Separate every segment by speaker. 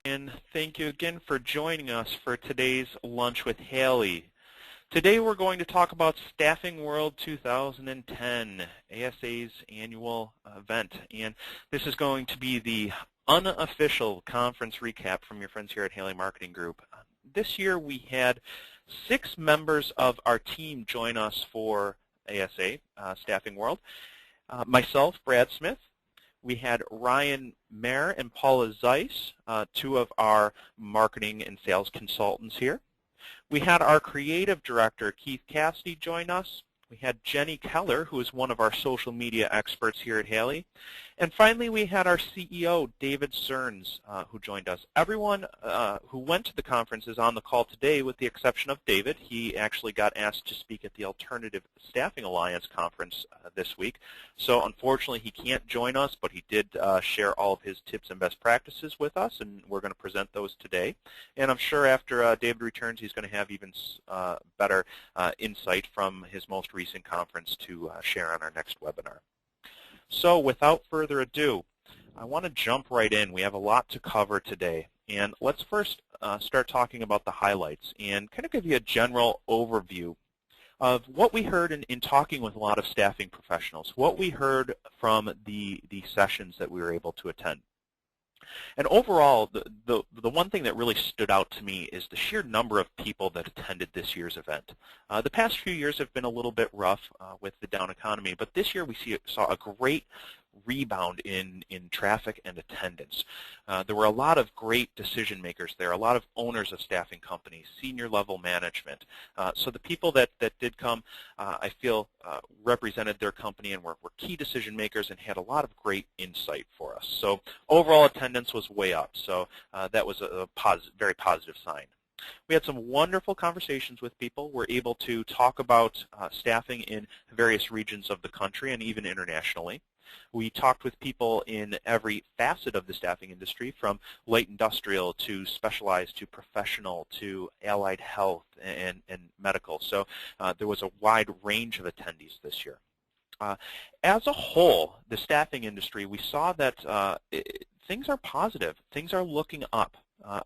Speaker 1: and thank you again for joining us for today's Lunch with Haley. Today we're going to talk about Staffing World 2010, ASA's annual event, and this is going to be the unofficial conference recap from your friends here at Haley Marketing Group. This year we had 6 members of our team join us for ASA, Staffing World. Myself, Brad Smith. We had Ryan Mayer and Paula Zeiss, 2 of our marketing and sales consultants here. We had our creative director, Keith Cassidy, join us. We had Jenny Keller, who is one of our social media experts here at Haley. And finally, we had our CEO, David Cerns, who joined us. Everyone who went to the conference is on the call today with the exception of David. He actually got asked to speak at the Alternative Staffing Alliance conference this week. So unfortunately, he can't join us, but he did share all of his tips and best practices with us, and we're going to present those today. And I'm sure after David returns, he's going to have even better insight from his most recent conference to share on our next webinar. So without further ado, I want to jump right in. We have a lot to cover today. And let's first start talking about the highlights and kind of give you a general overview of what we heard in talking with a lot of staffing professionals, what we heard from the sessions that we were able to attend. And overall, the one thing that really stood out to me is the sheer number of people that attended this year's event. The past few years have been a little bit rough with the down economy, but this year we saw a great rebound in traffic and attendance. There were a lot of great decision makers there, a lot of owners of staffing companies, senior level management. So the people that did come, I feel, represented their company and were key decision makers and had a lot of great insight for us. So overall attendance was way up, so that was a very positive sign. We had some wonderful conversations with people. We're able to talk about staffing in various regions of the country and even internationally. We talked with people in every facet of the staffing industry, from light industrial to specialized to professional to allied health and medical. So there was a wide range of attendees this year. As a whole, the staffing industry, we saw that things are positive. Things are looking up.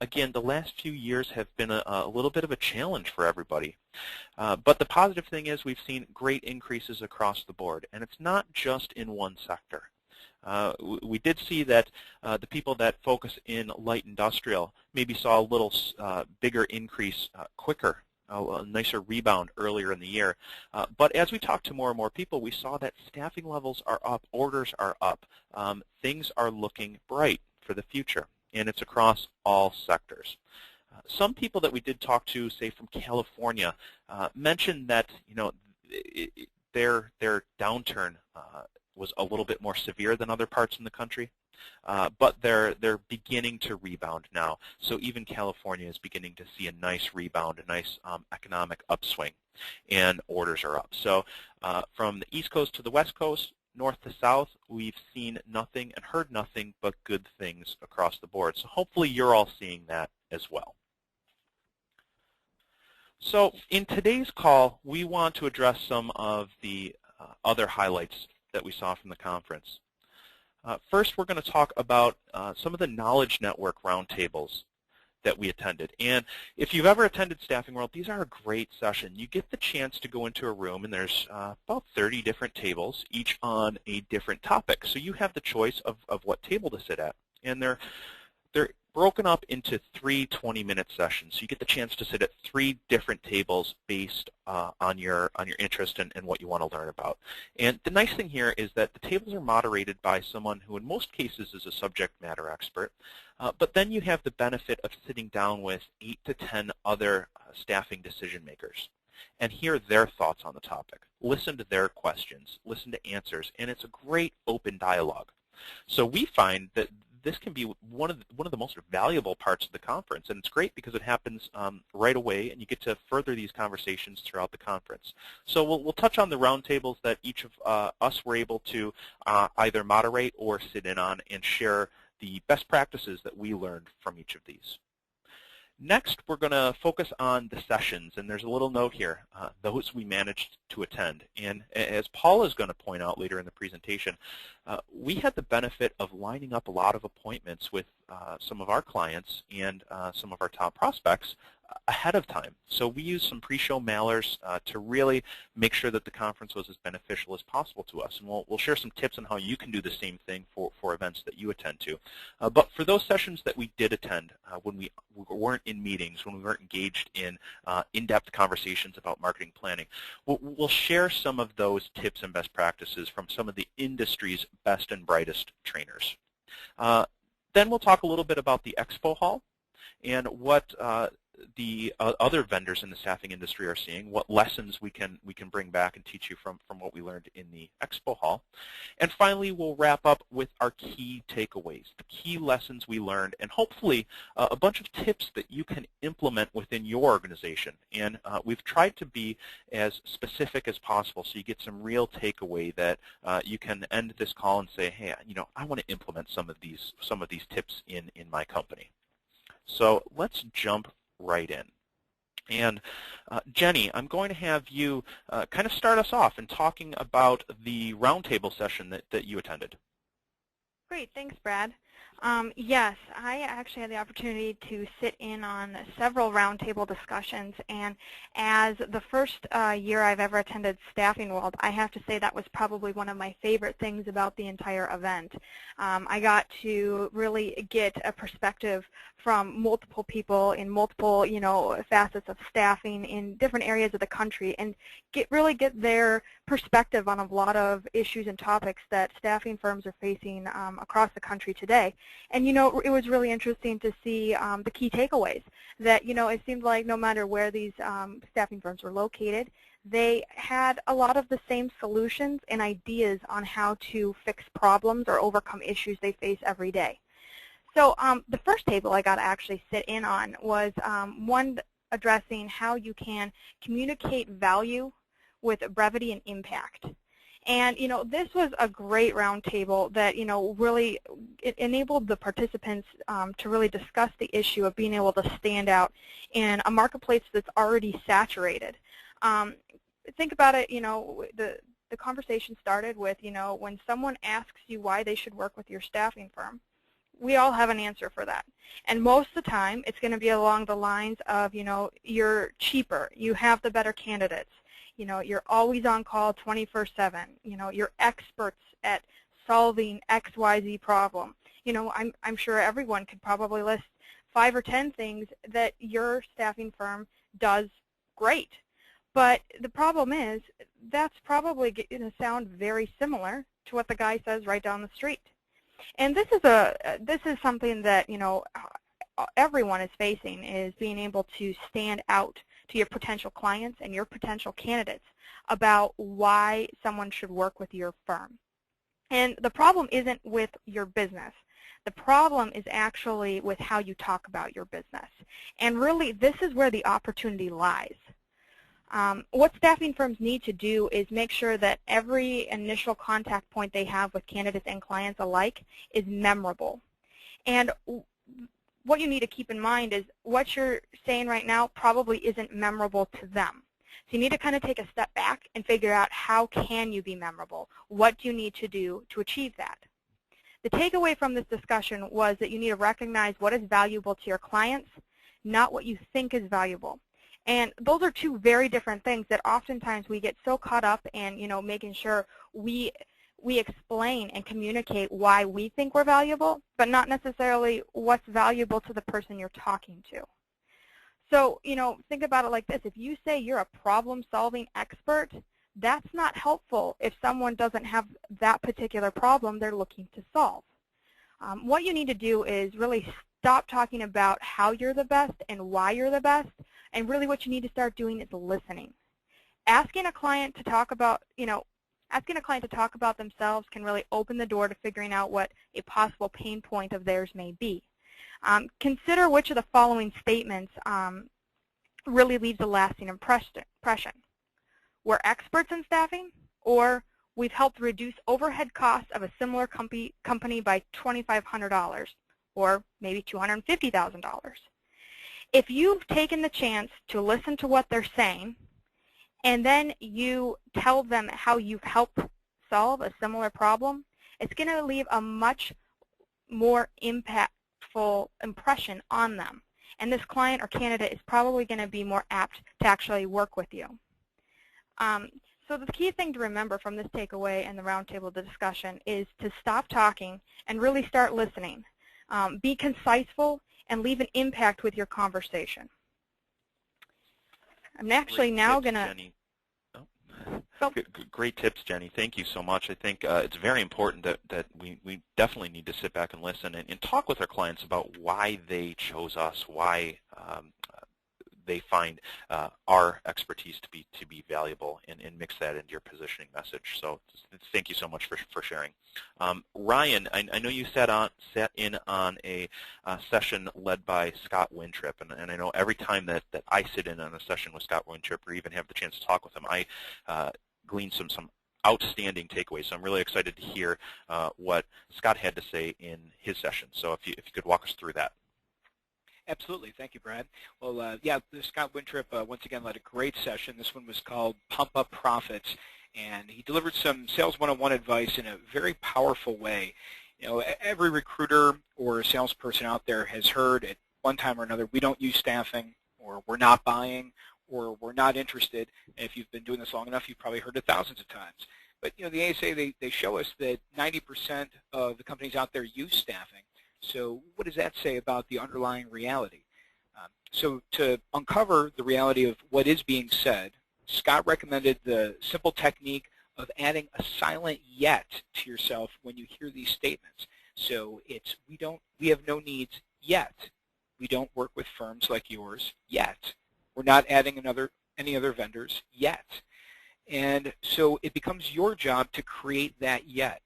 Speaker 1: Again, the last few years have been a little bit of a challenge for everybody. But the positive thing is we've seen great increases across the board, and it's not just in one sector. We did see that the people that focus in light industrial maybe saw a little bigger increase quicker, a nicer rebound earlier in the year. But as we talked to more and more people, we saw that staffing levels are up, orders are up, things are looking bright for the future. And it's across all sectors. Some people that we did talk to, say from California, mentioned that their downturn was a little bit more severe than other parts in the country, but they're beginning to rebound now. So even California is beginning to see a nice rebound, a nice economic upswing, and orders are up. So from the East Coast to the West Coast, north to south, we've seen nothing and heard nothing but good things across the board. So hopefully you're all seeing that as well. So in today's call, we want to address some of the other highlights that we saw from the conference. First, we're going to talk about some of the Knowledge Network roundtables that we attended. And if you've ever attended Staffing World, these are a great session. You get the chance to go into a room, and there's about 30 different tables, each on a different topic. So you have the choice of what table to sit at. And they're broken up into 3 20-minute sessions. So you get the chance to sit at 3 different tables based on your interest and what you want to learn about. And the nice thing here is that the tables are moderated by someone who in most cases is a subject matter expert. But then you have the benefit of sitting down with 8 to 10 other staffing decision makers and hear their thoughts on the topic. Listen to their questions, listen to answers, and it's a great open dialogue. So we find that this can be one of the most valuable parts of the conference, and it's great because it happens right away, and you get to further these conversations throughout the conference. So we'll touch on the roundtables that each of us were able to either moderate or sit in on and share the best practices that we learned from each of these. Next, we're going to focus on the sessions, and there's a little note here, those we managed to attend. And as Paul is going to point out later in the presentation, we had the benefit of lining up a lot of appointments with some of our clients and some of our top prospects ahead of time. So we used some pre-show mailers to really make sure that the conference was as beneficial as possible to us. And we'll share some tips on how you can do the same thing for events that you attend to. But for those sessions that we did attend, when we weren't in meetings, when we weren't engaged in in-depth conversations about marketing planning, we'll share some of those tips and best practices from some of the industry's best and brightest trainers. Then we'll talk a little bit about the expo hall and what the other vendors in the staffing industry are seeing, what lessons we can bring back and teach you from what we learned in the expo hall. And finally, we'll wrap up with our key takeaways, the key lessons we learned, and hopefully a bunch of tips that you can implement within your organization. And we've tried to be as specific as possible so you get some real takeaway that you can end this call and say, hey, I want to implement some of these tips in my company. So let's jump right in. And Jenny, I'm going to have you kind of start us off in talking about the roundtable session that you attended.
Speaker 2: Great, thanks, Brad. Yes, I actually had the opportunity to sit in on several roundtable discussions, and as the first year I've ever attended Staffing World, I have to say that was probably one of my favorite things about the entire event. I got to really get a perspective from multiple people in multiple, facets of staffing in different areas of the country, and really get their perspective on a lot of issues and topics that staffing firms are facing across the country today. And it was really interesting to see the key takeaways that it seemed like no matter where these staffing firms were located, they had a lot of the same solutions and ideas on how to fix problems or overcome issues they face every day. So the first table I got to actually sit in on was one addressing how you can communicate value with brevity and impact. And this was a great roundtable that really it enabled the participants to really discuss the issue of being able to stand out in a marketplace that's already saturated. Think about it. The conversation started with when someone asks you why they should work with your staffing firm. We all have an answer for that. And most of the time, it's going to be along the lines of, you're cheaper, you have the better candidates, you're always on call 24/7, you're experts at solving XYZ problem. I'm sure everyone could probably list 5 or 10 things that your staffing firm does great. But the problem is, that's probably going to sound very similar to what the guy says right down the street. And this is something that everyone is facing, is being able to stand out to your potential clients and your potential candidates about why someone should work with your firm. And the problem isn't with your business. The problem is actually with how you talk about your business. And really, this is where the opportunity lies. What staffing firms need to do is make sure that every initial contact point they have with candidates and clients alike is memorable. And what you need to keep in mind is what you're saying right now probably isn't memorable to them. So you need to kind of take a step back and figure out how can you be memorable? What do you need to do to achieve that? The takeaway from this discussion was that you need to recognize what is valuable to your clients, not what you think is valuable. And those are two very different things that oftentimes we get so caught up in, making sure we explain and communicate why we think we're valuable, but not necessarily what's valuable to the person you're talking to. So, think about it like this. If you say you're a problem-solving expert, that's not helpful if someone doesn't have that particular problem they're looking to solve. What you need to do is really stop talking about how you're the best and why you're the best, and really what you need to start doing is listening. Asking a client to talk about, themselves can really open the door to figuring out what a possible pain point of theirs may be. Consider which of the following statements really leaves a lasting impression. We're experts in staffing, or we've helped reduce overhead costs of a similar company by $2,500, or maybe $250,000. If you've taken the chance to listen to what they're saying, and then you tell them how you've helped solve a similar problem, it's going to leave a much more impactful impression on them. And this client or candidate is probably going to be more apt to actually work with you. So the key thing to remember from this takeaway and the roundtable discussion is to stop talking and really start listening. Be conciseful and leave an impact with your conversation. I'm actually now going to...
Speaker 1: Great tips, Jenny. Thank you so much. I think it's very important that we definitely need to sit back and listen and talk with our clients about why they chose us, why they find our expertise to be valuable, and mix that into your positioning message. So thank you so much for sharing. Ryan, I know you sat in on a session led by Scott Wintrip, and I know every time that I sit in on a session with Scott Wintrip or even have the chance to talk with him, I glean some outstanding takeaways. So I'm really excited to hear what Scott had to say in his session. So if you could walk us through that.
Speaker 3: Absolutely. Thank you, Brad. Well, yeah, Scott Wintrip once again led a great session. This one was called Pump Up Profits, and he delivered some Sales 101 advice in a very powerful way. You know, every recruiter or salesperson out there has heard at one time or another, we don't use staffing, or we're not buying, or we're not interested. And if you've been doing this long enough, you've probably heard it thousands of times. But, you know, the ASA, they show us that 90% of the companies out there use staffing. So what does that say about the underlying reality? So to uncover the reality of what is being said, Scott recommended the simple technique of adding a silent yet to yourself when you hear these statements. So it's we have no needs yet. We don't work with firms like yours yet. We're not adding any other vendors yet. And so it becomes your job to create that yet.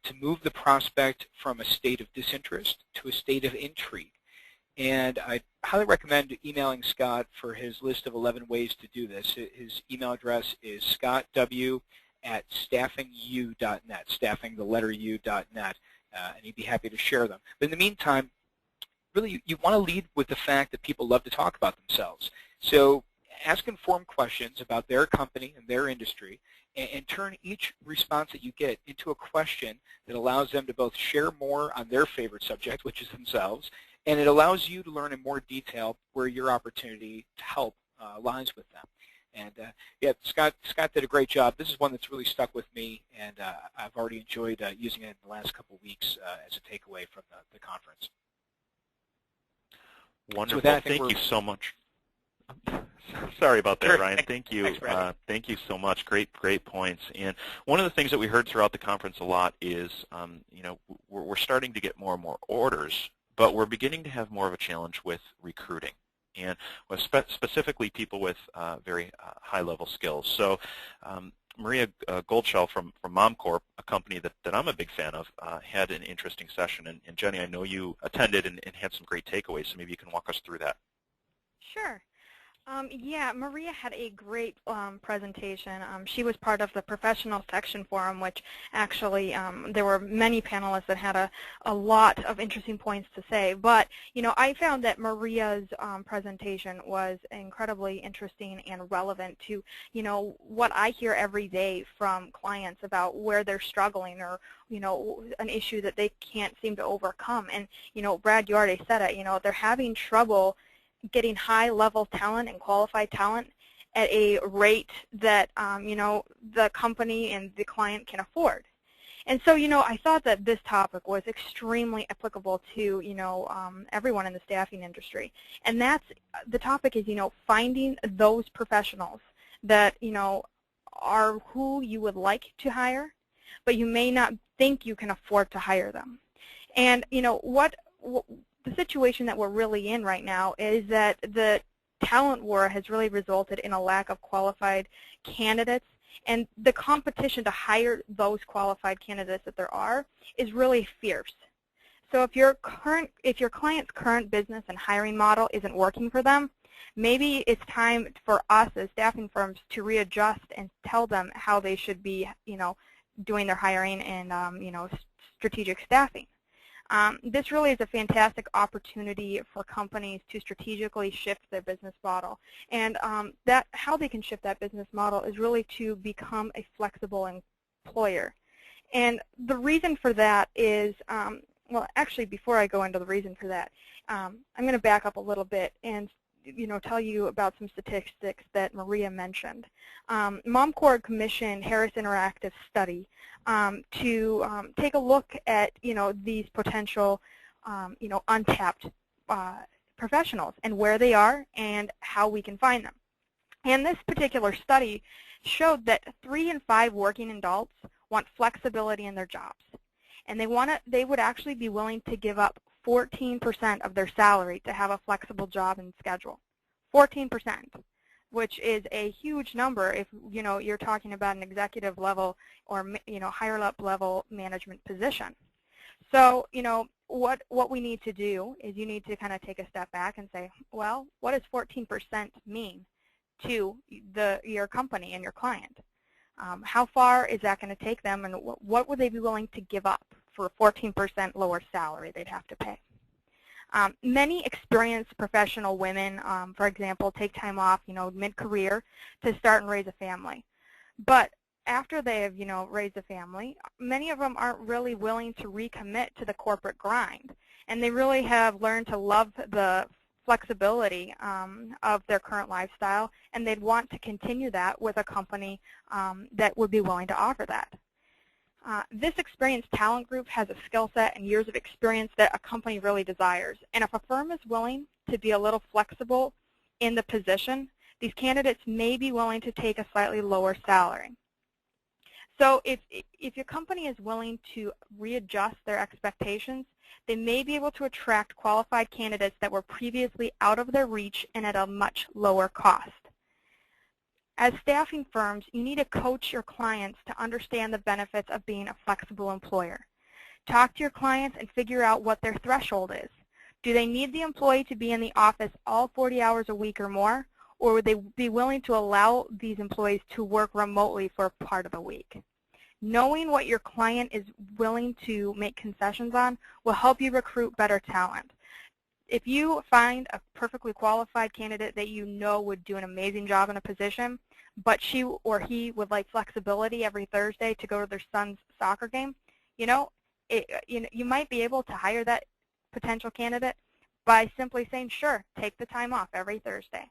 Speaker 3: To move the prospect from a state of disinterest to a state of intrigue. And I highly recommend emailing Scott for his list of 11 ways to do this. His email address is scottw@staffingu.net, staffing the letter u.net, and he'd be happy to share them. But in the meantime, really you want to lead with the fact that people love to talk about themselves. So ask informed questions about their company and their industry, and turn each response that you get into a question that allows them to both share more on their favorite subject, which is themselves, and it allows you to learn in more detail where your opportunity to help lies with them. And yeah, Scott did a great job. This is one that's really stuck with me, and I've already enjoyed using it in the last couple of weeks as a takeaway from the conference.
Speaker 1: Wonderful. So thank you so much. Sorry about that, Ryan. Thank you.
Speaker 3: Thanks,
Speaker 1: thank you so much. Great points. And one of the things that we heard throughout the conference a lot is, you know, we're starting to get more and more orders, but we're beginning to have more of a challenge with recruiting, and specifically people with very high-level skills. So Maria Goldshell from MomCorp, a company that I'm a big fan of, had an interesting session. And Jenny, I know you attended and had some great takeaways, so maybe you can walk us through that.
Speaker 2: Sure. Yeah, Maria had a great presentation. She was part of the professional section forum, which actually there were many panelists that had a lot of interesting points to say. But, you know, I found that Maria's presentation was incredibly interesting and relevant to, you know, what I hear every day from clients about where they're struggling, or, you know, an issue that they can't seem to overcome. And, you know, Brad, you already said it, you know, they're having trouble getting high-level talent and qualified talent at a rate that, you know, the company and the client can afford. And so, you know, I thought that this topic was extremely applicable to, you know, everyone in the staffing industry. And that's, the topic is, you know, finding those professionals that, you know, are who you would like to hire, but you may not think you can afford to hire them. And, you know, the situation that we're really in right now is that the talent war has really resulted in a lack of qualified candidates, and the competition to hire those qualified candidates that there are is really fierce. So if your client's current business and hiring model isn't working for them, maybe it's time for us as staffing firms to readjust and tell them how they should be, you know, doing their hiring and, you know, strategic staffing. This really is a fantastic opportunity for companies to strategically shift their business model. And how they can shift that business model is really to become a flexible employer. And the reason for that is, well, actually, before I go into the reason for that, I'm going to back up a little bit and tell you about some statistics that Maria mentioned. MomCore commissioned Harris Interactive study to take a look at these potential untapped professionals and where they are and how we can find them. And this particular study showed that 3 in 5 working adults want flexibility in their jobs, and they would actually be willing to give up 14% of their salary to have a flexible job and schedule. 14%, which is a huge number if you're talking about an executive level or higher up level management position. So what we need to do is you need to kind of take a step back and say, well, what does 14% mean to your company and your client? How far is that going to take them, and what would they be willing to give up for a 14% lower salary they'd have to pay? Many experienced professional women, for example, take time off, mid-career to start and raise a family. But after they have, raised a family, many of them aren't really willing to recommit to the corporate grind, and they really have learned to love the flexibility of their current lifestyle, and they'd want to continue that with a company that would be willing to offer that. This experienced talent group has a skill set and years of experience that a company really desires. And if a firm is willing to be a little flexible in the position, these candidates may be willing to take a slightly lower salary. So if your company is willing to readjust their expectations, they may be able to attract qualified candidates that were previously out of their reach and at a much lower cost. As staffing firms, you need to coach your clients to understand the benefits of being a flexible employer. Talk to your clients and figure out what their threshold is. Do they need the employee to be in the office all 40 hours a week or more, or would they be willing to allow these employees to work remotely for a part of the week? Knowing what your client is willing to make concessions on will help you recruit better talent. If you find a perfectly qualified candidate that you know would do an amazing job in a position, but she or he would like flexibility every Thursday to go to their son's soccer game, you might be able to hire that potential candidate by simply saying, sure, take the time off every Thursday.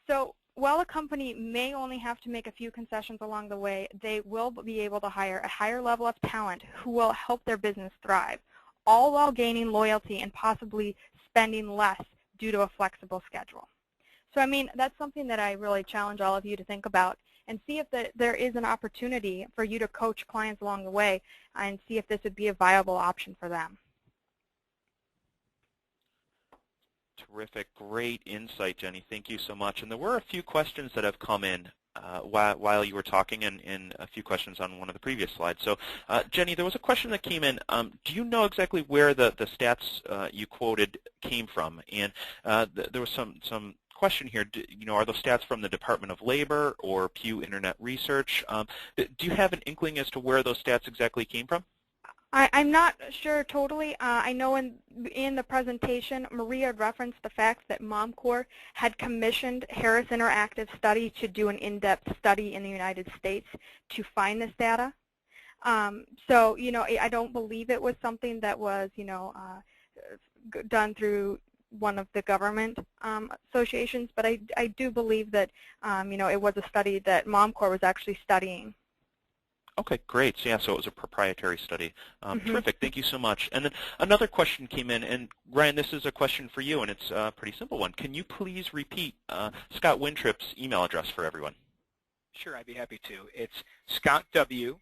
Speaker 2: So while a company may only have to make a few concessions along the way, they will be able to hire a higher level of talent who will help their business thrive, all while gaining loyalty and possibly spending less due to a flexible schedule. So, I mean, that's something that I really challenge all of you to think about and see if there is an opportunity for you to coach clients along the way and see if this would be a viable option for them.
Speaker 1: Terrific. Great insight, Jenny. Thank you so much. And there were a few questions that have come in while you were talking, and a few questions on one of the previous slides. So, Jenny, there was a question that came in. Do you know exactly where the stats you quoted came from? And there was some question here. Are those stats from the Department of Labor or Pew Internet Research? Do you have an inkling as to where those stats exactly came from?
Speaker 2: I'm not sure totally. I know in the presentation, Maria referenced the fact that MomCore had commissioned Harris Interactive study to do an in-depth study in the United States to find this data. So, I don't believe it was something that was, done through one of the government associations, but I do believe that, it was a study that MomCore was actually studying.
Speaker 1: Okay, great. So, yeah, so it was a proprietary study. Terrific. Thank you so much. And then another question came in, and Ryan, this is a question for you, and it's a pretty simple one. Can you please repeat Scott Wintrip's email address for everyone?
Speaker 3: Sure, I'd be happy to. It's scottw@staffing,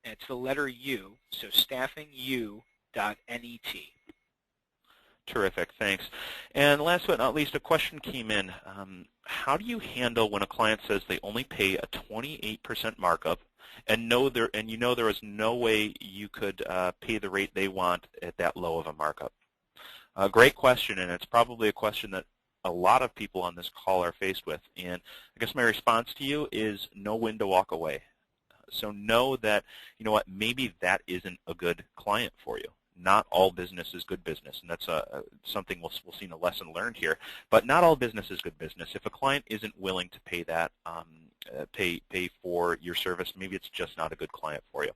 Speaker 3: and it's the letter U, so staffingu.net.
Speaker 1: Terrific, thanks. And last but not least, a question came in. How do you handle when a client says they only pay a 28% markup and you know there is no way you could pay the rate they want at that low of a markup? Great question, and it's probably a question that a lot of people on this call are faced with. And I guess my response to you is know when to walk away. So know that, you know what, maybe that isn't a good client for you. Not all business is good business, and that's something we'll see in a lesson learned here. But not all business is good business. If a client isn't willing to pay that, pay for your service, maybe it's just not a good client for you.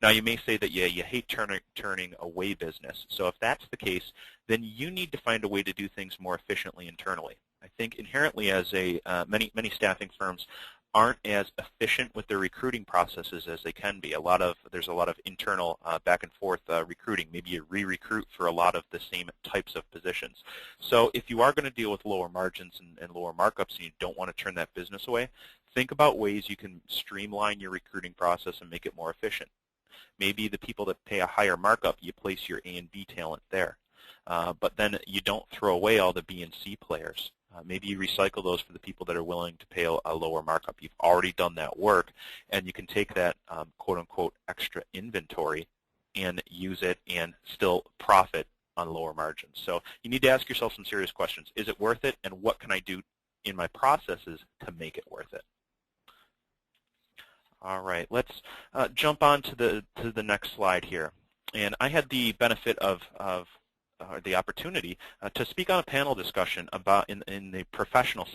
Speaker 1: Now, you may say that, yeah, you hate turning away business. So if that's the case, then you need to find a way to do things more efficiently internally. I think inherently, as many staffing firms aren't as efficient with their recruiting processes as they can be. There's a lot of internal back and forth recruiting. Maybe you re-recruit for a lot of the same types of positions. So if you are going to deal with lower margins and lower markups and you don't want to turn that business away, think about ways you can streamline your recruiting process and make it more efficient. Maybe the people that pay a higher markup, you place your A and B talent there. But then you don't throw away all the B and C players. Maybe you recycle those for the people that are willing to pay a lower markup. You've already done that work, and you can take that quote-unquote extra inventory and use it and still profit on lower margins. So you need to ask yourself some serious questions. Is it worth it, and what can I do in my processes to make it worth it? All right, let's jump on to the next slide here. And I had the benefit of the opportunity to speak on a panel discussion about in the professional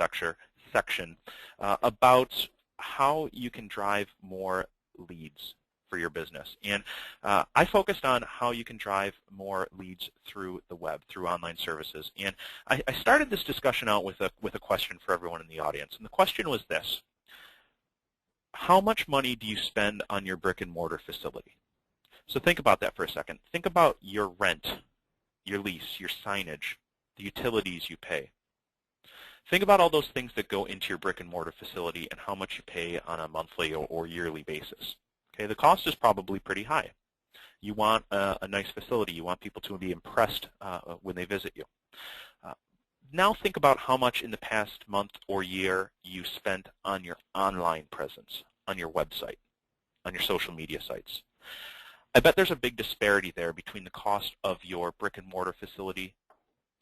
Speaker 1: section about how you can drive more leads for your business. And I focused on how you can drive more leads through the web, through online services. And I started this discussion out with a question for everyone in the audience. And the question was this: how much money do you spend on your brick and mortar facility? So think about that for a second. Think about your rent, your lease, your signage, the utilities you pay. Think about all those things that go into your brick and mortar facility and how much you pay on a monthly or yearly basis. Okay, the cost is probably pretty high. You want a nice facility. You want people to be impressed when they visit you. Now think about how much in the past month or year you spent on your online presence, on your website, on your social media sites. I bet there's a big disparity there between the cost of your brick and mortar facility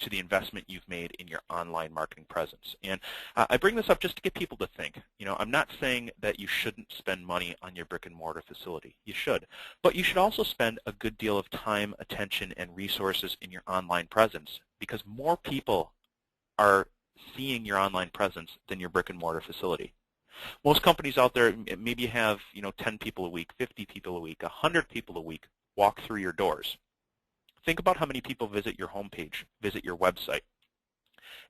Speaker 1: to the investment you've made in your online marketing presence. And I bring this up just to get people to think. You know, I'm not saying that you shouldn't spend money on your brick and mortar facility. You should. But you should also spend a good deal of time, attention, and resources in your online presence, because more people are seeing your online presence than your brick and mortar facility. Most companies out there, maybe you have 10 people a week, 50 people a week, 100 people a week walk through your doors. Think about how many people visit your homepage, visit your website.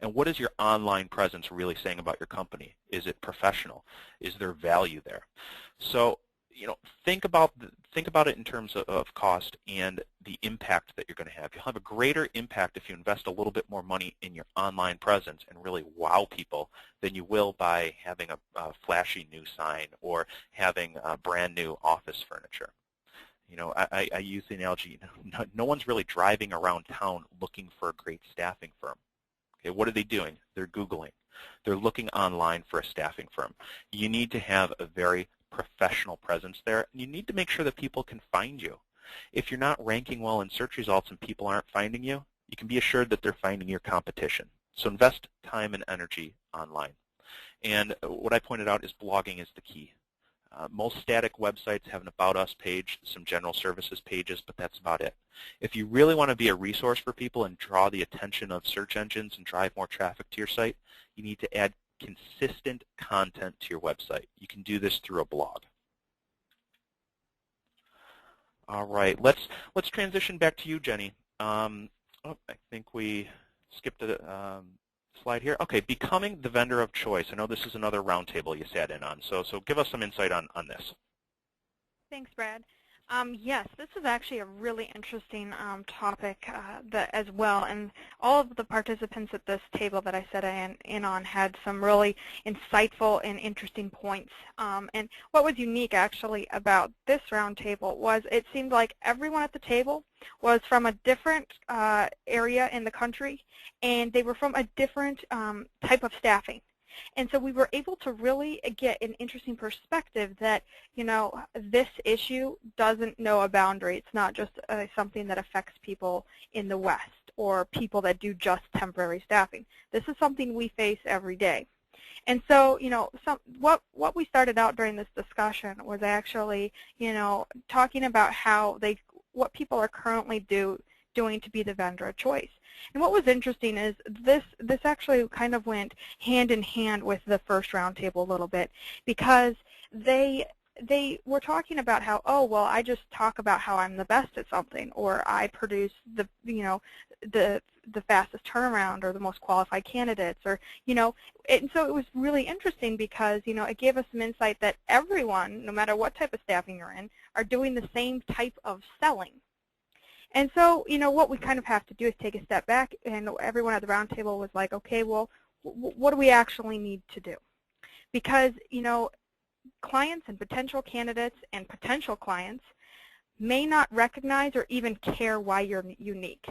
Speaker 1: And what is your online presence really saying about your company? Is it professional? Is there value there? So, think about it in terms of cost and the impact that you're going to have. You'll have a greater impact if you invest a little bit more money in your online presence and really wow people than you will by having a flashy new sign or having brand new office furniture. I use the analogy, no one's really driving around town looking for a great staffing firm. Okay, what are they doing? They're Googling. They're looking online for a staffing firm. You need to have a very professional presence there, and you need to make sure that people can find you. If you're not ranking well in search results and people aren't finding you, you can be assured that they're finding your competition. So invest time and energy online. And what I pointed out is blogging is the key. Most static websites have an About Us page, some general services pages, but that's about it. If you really want to be a resource for people and draw the attention of search engines and drive more traffic to your site, you need to add consistent content to your website. You can do this through a blog. All right, let's transition back to you, Jenny. I think we skipped a slide here. Okay, becoming the vendor of choice. I know this is another roundtable you sat in on, so give us some insight on this.
Speaker 2: Thanks, Brad. Yes, this is actually a really interesting topic as well, and all of the participants at this table that I sat in on had some really insightful and interesting points. And what was unique actually about this roundtable was it seemed like everyone at the table was from a different area in the country, and they were from a different type of staffing. And so we were able to really get an interesting perspective that, this issue doesn't know a boundary. It's not just something that affects people in the West or people that do just temporary staffing. This is something we face every day. And so, what we started out during this discussion was actually, talking about what people are currently doing to be the vendor of choice. And what was interesting is this actually kind of went hand in hand with the first roundtable a little bit, because they were talking about how, oh, well, I just talk about how I'm the best at something, or I produce the fastest turnaround or the most qualified candidates, or, and so it was really interesting because, it gave us some insight that everyone, no matter what type of staffing you're in, are doing the same type of selling. And so, what we kind of have to do is take a step back, and everyone at the roundtable was like, okay, well, what do we actually need to do? Because, clients and potential candidates and potential clients may not recognize or even care why you're unique.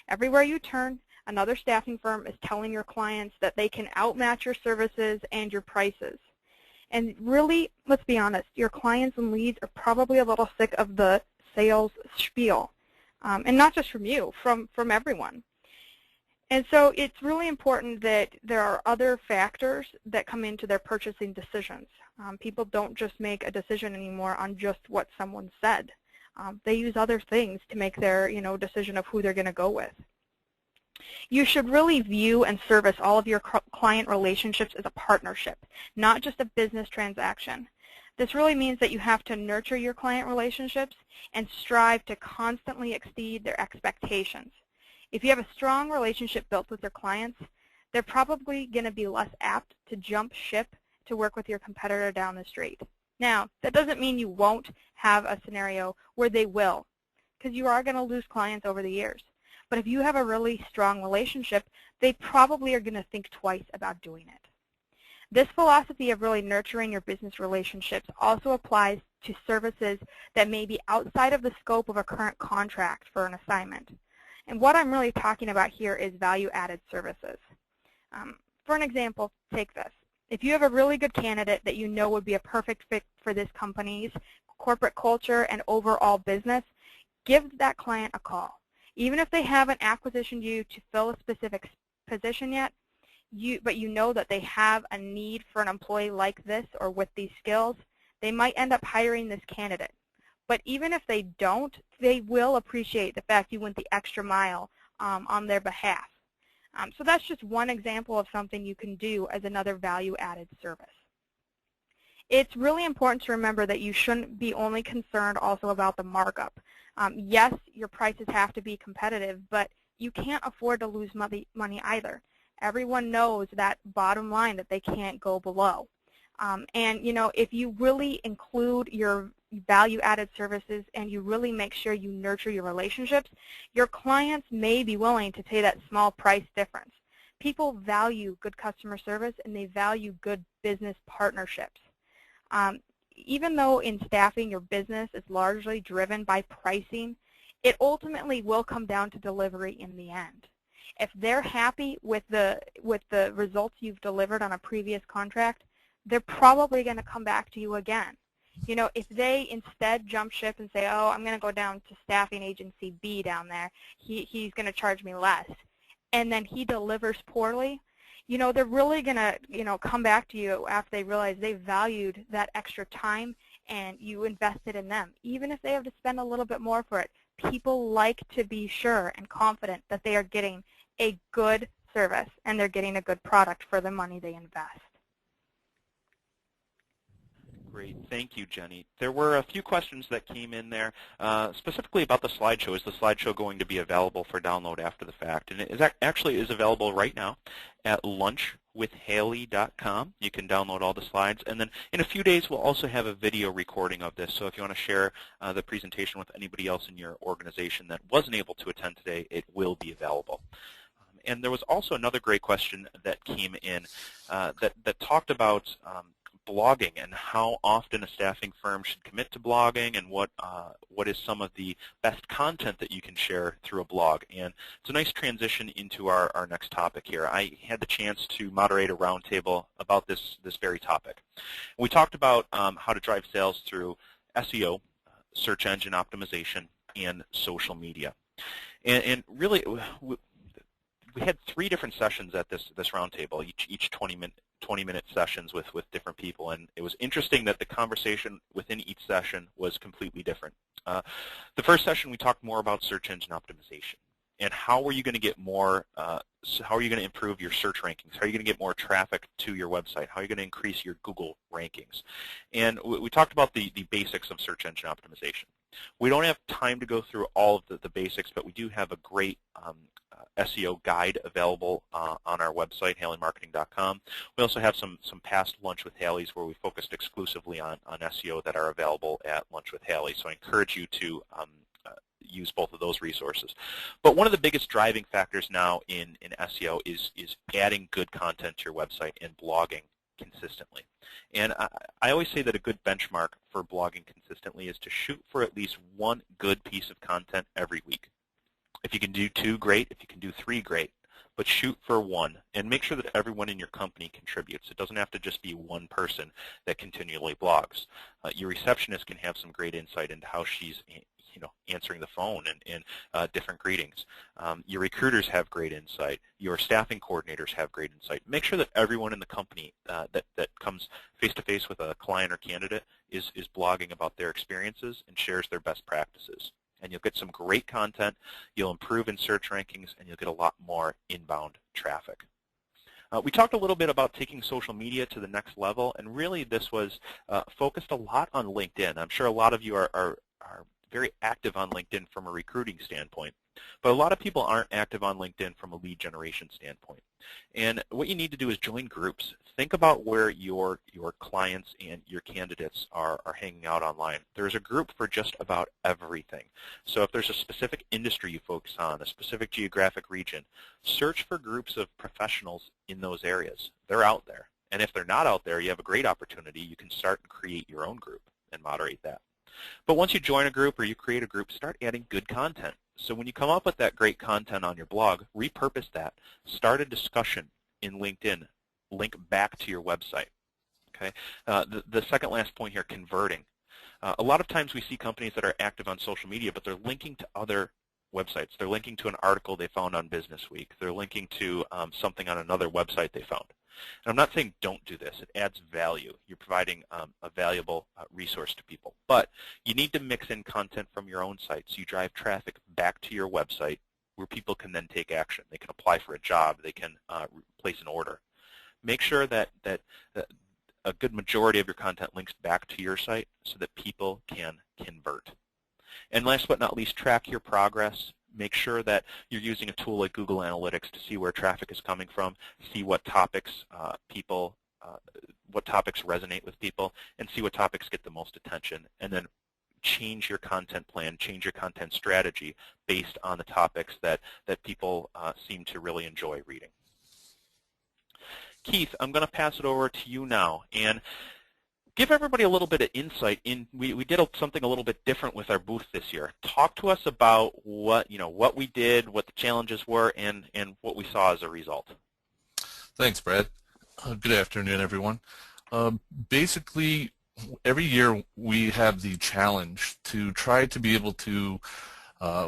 Speaker 2: Everywhere you turn, another staffing firm is telling your clients that they can outmatch your services and your prices. And really, let's be honest, your clients and leads are probably a little sick of the sales spiel. And not just from you, from everyone. And so it's really important that there are other factors that come into their purchasing decisions. People don't just make a decision anymore on just what someone said. They use other things to make their decision of who they're going to go with. You should really view and service all of your client relationships as a partnership, not just a business transaction. This really means that you have to nurture your client relationships and strive to constantly exceed their expectations. If you have a strong relationship built with your clients, they're probably going to be less apt to jump ship to work with your competitor down the street. Now, that doesn't mean you won't have a scenario where they will, because you are going to lose clients over the years. But if you have a really strong relationship, they probably are going to think twice about doing it. This philosophy of really nurturing your business relationships also applies to services that may be outside of the scope of a current contract for an assignment. And what I'm really talking about here is value-added services. For an example, take this. If you have a really good candidate that you know would be a perfect fit for this company's corporate culture and overall business, give that client a call. Even if they haven't acquisitioned you to fill a specific position yet, but you know that they have a need for an employee like this or with these skills, they might end up hiring this candidate. But even if they don't, they will appreciate the fact you went the extra mile on their behalf. So that's just one example of something you can do as another value-added service. It's really important to remember that you shouldn't be only concerned also about the markup. Yes, your prices have to be competitive, but you can't afford to lose money either. Everyone knows that bottom line that they can't go below. And if you really include your value-added services and you really make sure you nurture your relationships, your clients may be willing to pay that small price difference. People value good customer service and they value good business partnerships. Even though in staffing your business is largely driven by pricing, it ultimately will come down to delivery in the end. If they're happy with the results you've delivered on a previous contract, they're probably going to come back to you again. If they instead jump ship and say, oh, I'm going to go down to staffing agency B down there, he's going to charge me less, and then he delivers poorly, they're really going to, come back to you after they realize they valued that extra time and you invested in them. Even if they have to spend a little bit more for it, people like to be sure and confident that they are getting a good service and they're getting a good product for the money they invest.
Speaker 1: Great. Thank you, Jenny. There were a few questions that came in there, specifically about the slideshow. Is the slideshow going to be available for download after the fact? And it actually is available right now at lunchwithhaley.com. You can download all the slides. And then in a few days, we'll also have a video recording of this. So if you want to share the presentation with anybody else in your organization that wasn't able to attend today, it will be available. And there was also another great question that came in that talked about blogging and how often a staffing firm should commit to blogging and what is some of the best content that you can share through a blog. And it's a nice transition into our next topic here. I had the chance to moderate a roundtable about this very topic. We talked about how to drive sales through SEO, search engine optimization, and social media. And really, we had 3 different sessions at this roundtable, each 20-minute sessions with different people, and it was interesting that the conversation within each session was completely different. The first session we talked more about search engine optimization and how are you going to get more, how are you going to improve your search rankings, how are you going to get more traffic to your website, how are you going to increase your Google rankings. And we talked about the basics of search engine optimization. We don't have time to go through all of the basics, but we do have a great SEO guide available on our website, HaleyMarketing.com. We also have some past Lunch with Haley's where we focused exclusively on SEO that are available at Lunch with Haley. So I encourage you to use both of those resources. But one of the biggest driving factors now in SEO is adding good content to your website and blogging consistently. And I always say that a good benchmark for blogging consistently is to shoot for at least one good piece of content every week. If you can do 2, great. If you can do 3, great. But shoot for 1 and make sure that everyone in your company contributes. It doesn't have to just be one person that continually blogs. Your receptionist can have some great insight into how she's answering the phone and different greetings. Your recruiters have great insight. Your staffing coordinators have great insight. Make sure that everyone in the company that comes face-to-face with a client or candidate is blogging about their experiences and shares their best practices. And you'll get some great content, you'll improve in search rankings, and you'll get a lot more inbound traffic. We talked a little bit about taking social media to the next level, and really this was focused a lot on LinkedIn. I'm sure a lot of you are very active on LinkedIn from a recruiting standpoint, but a lot of people aren't active on LinkedIn from a lead generation standpoint. And what you need to do is join groups. Think about where your clients and your candidates are hanging out online. There's a group for just about everything. So if there's a specific industry you focus on, a specific geographic region, search for groups of professionals in those areas. They're out there. And if they're not out there, you have a great opportunity. You can start and create your own group and moderate that. But once you join a group or you create a group, start adding good content. So when you come up with that great content on your blog, repurpose that. Start a discussion in LinkedIn. Link back to your website. Okay. The second last point here, converting. A lot of times we see companies that are active on social media, but they're linking to other websites. They're linking to an article they found on Business Week. They're linking to something on another website they found. And I'm not saying don't do this. It adds value. You're providing a valuable resource to people. But you need to mix in content from your own site so you drive traffic back to your website where people can then take action. They can apply for a job. They can place an order. Make sure that a good majority of your content links back to your site so that people can convert. And last but not least, track your progress. Make sure that you're using a tool like Google Analytics to see where traffic is coming from, see what topics what topics resonate with people, and see what topics get the most attention, and then change your content plan, change your content strategy based on the topics that people seem to really enjoy reading. Keith, I'm going to pass it over to you now, and give everybody a little bit of insight. We did something a little bit different with our booth this year. Talk to us about what we did, what the challenges were, and what we saw as a result.
Speaker 4: Thanks, Brad. Good afternoon, everyone. Basically, every year we have the challenge to try to be able to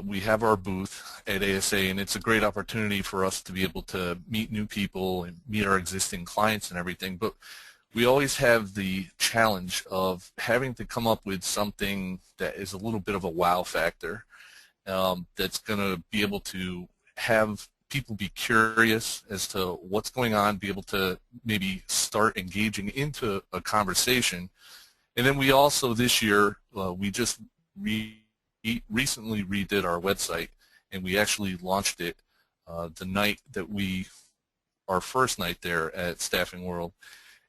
Speaker 4: we have our booth at ASA, and it's a great opportunity for us to be able to meet new people and meet our existing clients and everything, but we always have the challenge of having to come up with something that is a little bit of a wow factor that's going to be able to have people be curious as to what's going on, be able to maybe start engaging into a conversation. And then we also, this year, we just recently redid our website, and we actually launched it the night that our first night there at Staffing World.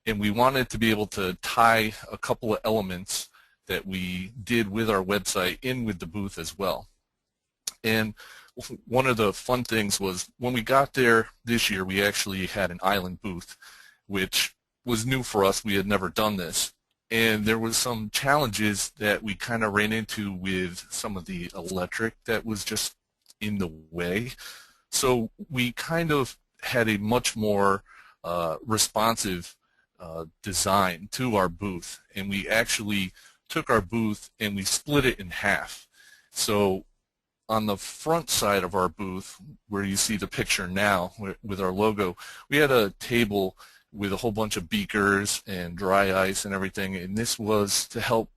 Speaker 4: And we wanted to be able to tie a couple of elements that we did with our website in with the booth as well. And one of the fun things was when we got there this year, we actually had an island booth, which was new for us. We had never done this. And there was some challenges that we kind of ran into with some of the electric that was just in the way. So we kind of had a much more responsive design to our booth, and we actually took our booth and we split it in half. So on the front side of our booth, where you see the picture now with our logo, we had a table with a whole bunch of beakers and dry ice and everything, and this was to help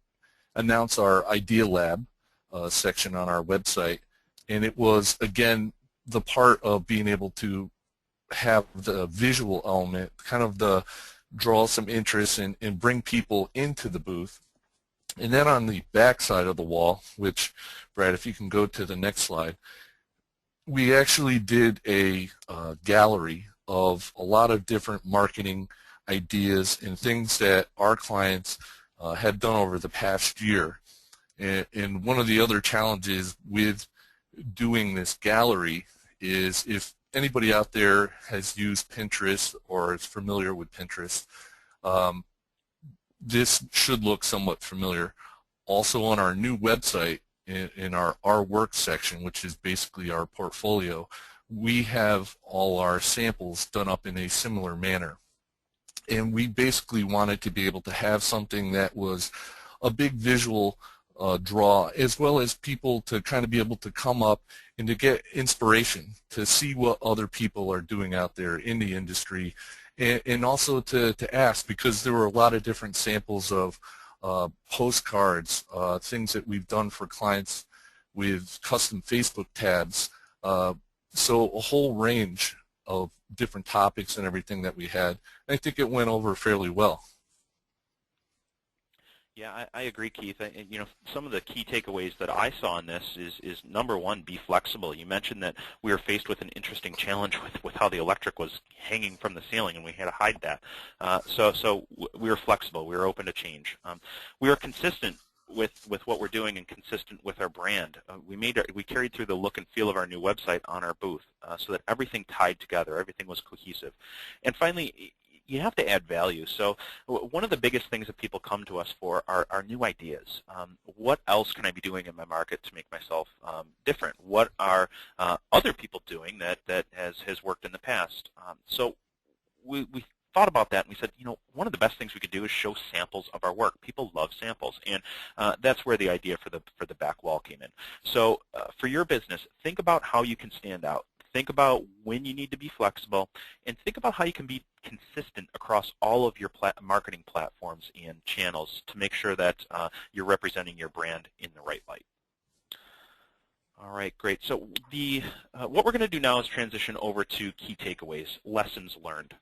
Speaker 4: announce our Idea Lab section on our website. And it was, again, the part of being able to have the visual element, kind of the draw some interest and bring people into the booth. And then on the back side of the wall, which, Brad, if you can go to the next slide, we actually did a gallery of a lot of different marketing ideas and things that our clients had done over the past year. And one of the other challenges with doing this gallery is, if anybody out there has used Pinterest or is familiar with Pinterest, this should look somewhat familiar. Also on our new website, in our work section, which is basically our portfolio, we have all our samples done up in a similar manner. And we basically wanted to be able to have something that was a big visual draw, as well as people to kind of be able to come up and to get inspiration, to see what other people are doing out there in the industry, and also to ask, because there were a lot of different samples of postcards, things that we've done for clients with custom Facebook tabs, so a whole range of different topics and everything that we had. I think it went over fairly well.
Speaker 1: Yeah, I agree, Keith. You know, some of the key takeaways that I saw in this is number one, be flexible. You mentioned that we were faced with an interesting challenge with how the electric was hanging from the ceiling, and we had to hide that. So we were flexible. We were open to change. We were consistent with what we're doing and consistent with our brand. We carried through the look and feel of our new website on our booth, so that everything tied together, everything was cohesive. And finally, you have to add value. So one of the biggest things that people come to us for are new ideas. What else can I be doing in my market to make myself different? What are other people doing that has worked in the past? So we thought about that, and we said, you know, one of the best things we could do is show samples of our work. People love samples, and that's where the idea for the back wall came in. So for your business, think about how you can stand out. Think about when you need to be flexible, and think about how you can be consistent across all of your marketing platforms and channels to make sure that you're representing your brand in the right light. All right, great. So what we're going to do now is transition over to key takeaways, lessons learned.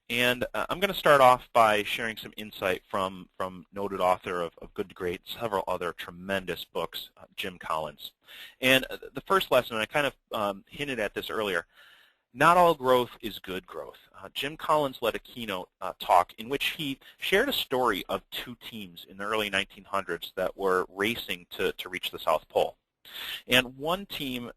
Speaker 1: And I'm going to start off by sharing some insight from noted author of Good to Great, several other tremendous books, Jim Collins. And the first lesson, and I kind of hinted at this earlier, not all growth is good growth. Jim Collins led a keynote talk in which he shared a story of two teams in the early 1900s that were racing to reach the South Pole. And one team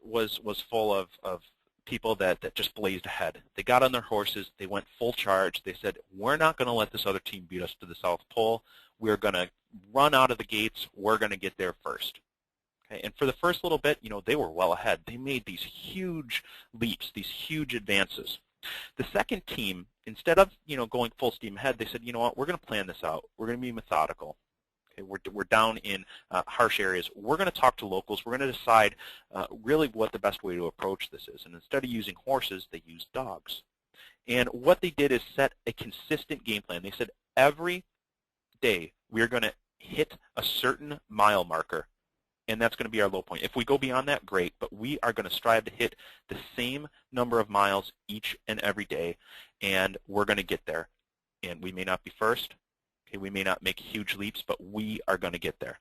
Speaker 1: was full of people that just blazed ahead. They got on their horses. They went full charge. They said, we're not going to let this other team beat us to the South Pole. We're going to run out of the gates. We're going to get there first. Okay? And for the first little bit, you know, they were well ahead. They made these huge leaps, these huge advances. The second team, instead of, you know, going full steam ahead, they said, you know what, we're going to plan this out. We're going to be methodical. Okay, we're down in harsh areas. We're going to talk to locals. We're going to decide really what the best way to approach this is. And instead of using horses, they used dogs. And what they did is set a consistent game plan. They said every day we are going to hit a certain mile marker, and that's going to be our low point. If we go beyond that, great, but we are going to strive to hit the same number of miles each and every day, and we're going to get there. And we may not be first. We may not make huge leaps, but we are going to get there.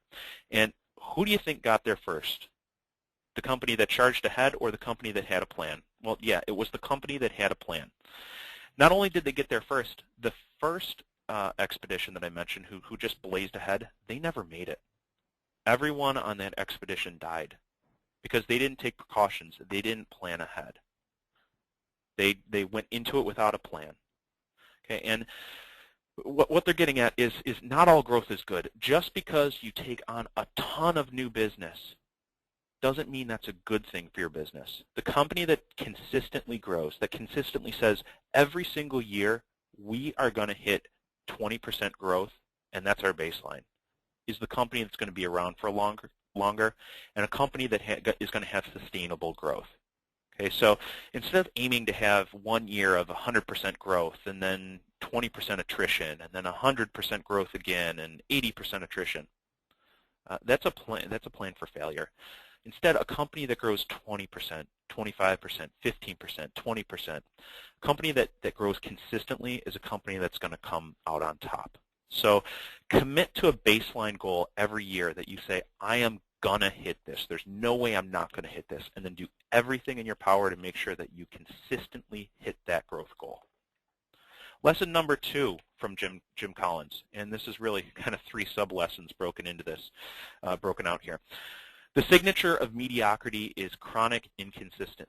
Speaker 1: And who do you think got there first? The company that charged ahead or the company that had a plan? Well, yeah, it was the company that had a plan. Not only did they get there first, the first expedition that I mentioned who just blazed ahead, they never made it. Everyone on that expedition died because they didn't take precautions. They didn't plan ahead. They went into it without a plan. Okay, and what they're getting at is not all growth is good. Just because you take on a ton of new business doesn't mean that's a good thing for your business. The company that consistently grows, that consistently says every single year we are going to hit 20% growth, and that's our baseline, is the company that's going to be around for longer. longer, and a company that is going to have sustainable growth. Okay, so instead of aiming to have 1 year of 100% growth and then 20% attrition and then 100% growth again and 80% attrition, that's a plan for failure. Instead, a company that grows 20%, 25%, 15%, 20%, a company that grows consistently is a company that's going to come out on top. So commit to a baseline goal every year that you say, I am going to hit this. There's no way I'm not going to hit this. And then do everything in your power to make sure that you consistently hit that growth goal. Lesson number 2 from Jim Collins, and this is really kind of 3 sub-lessons broken into this, broken out here. The signature of mediocrity is chronic inconsistency.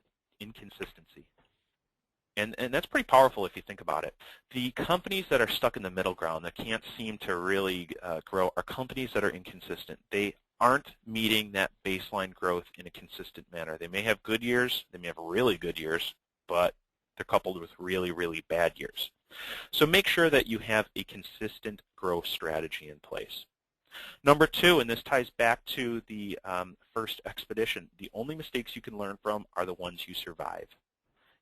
Speaker 1: And that's pretty powerful if you think about it. The companies that are stuck in the middle ground, that can't seem to really grow, are companies that are inconsistent. They aren't meeting that baseline growth in a consistent manner. They may have good years, they may have really good years, but they're coupled with really, really bad years. So make sure that you have a consistent growth strategy in place. Number 2, and this ties back to the first expedition, the only mistakes you can learn from are the ones you survive.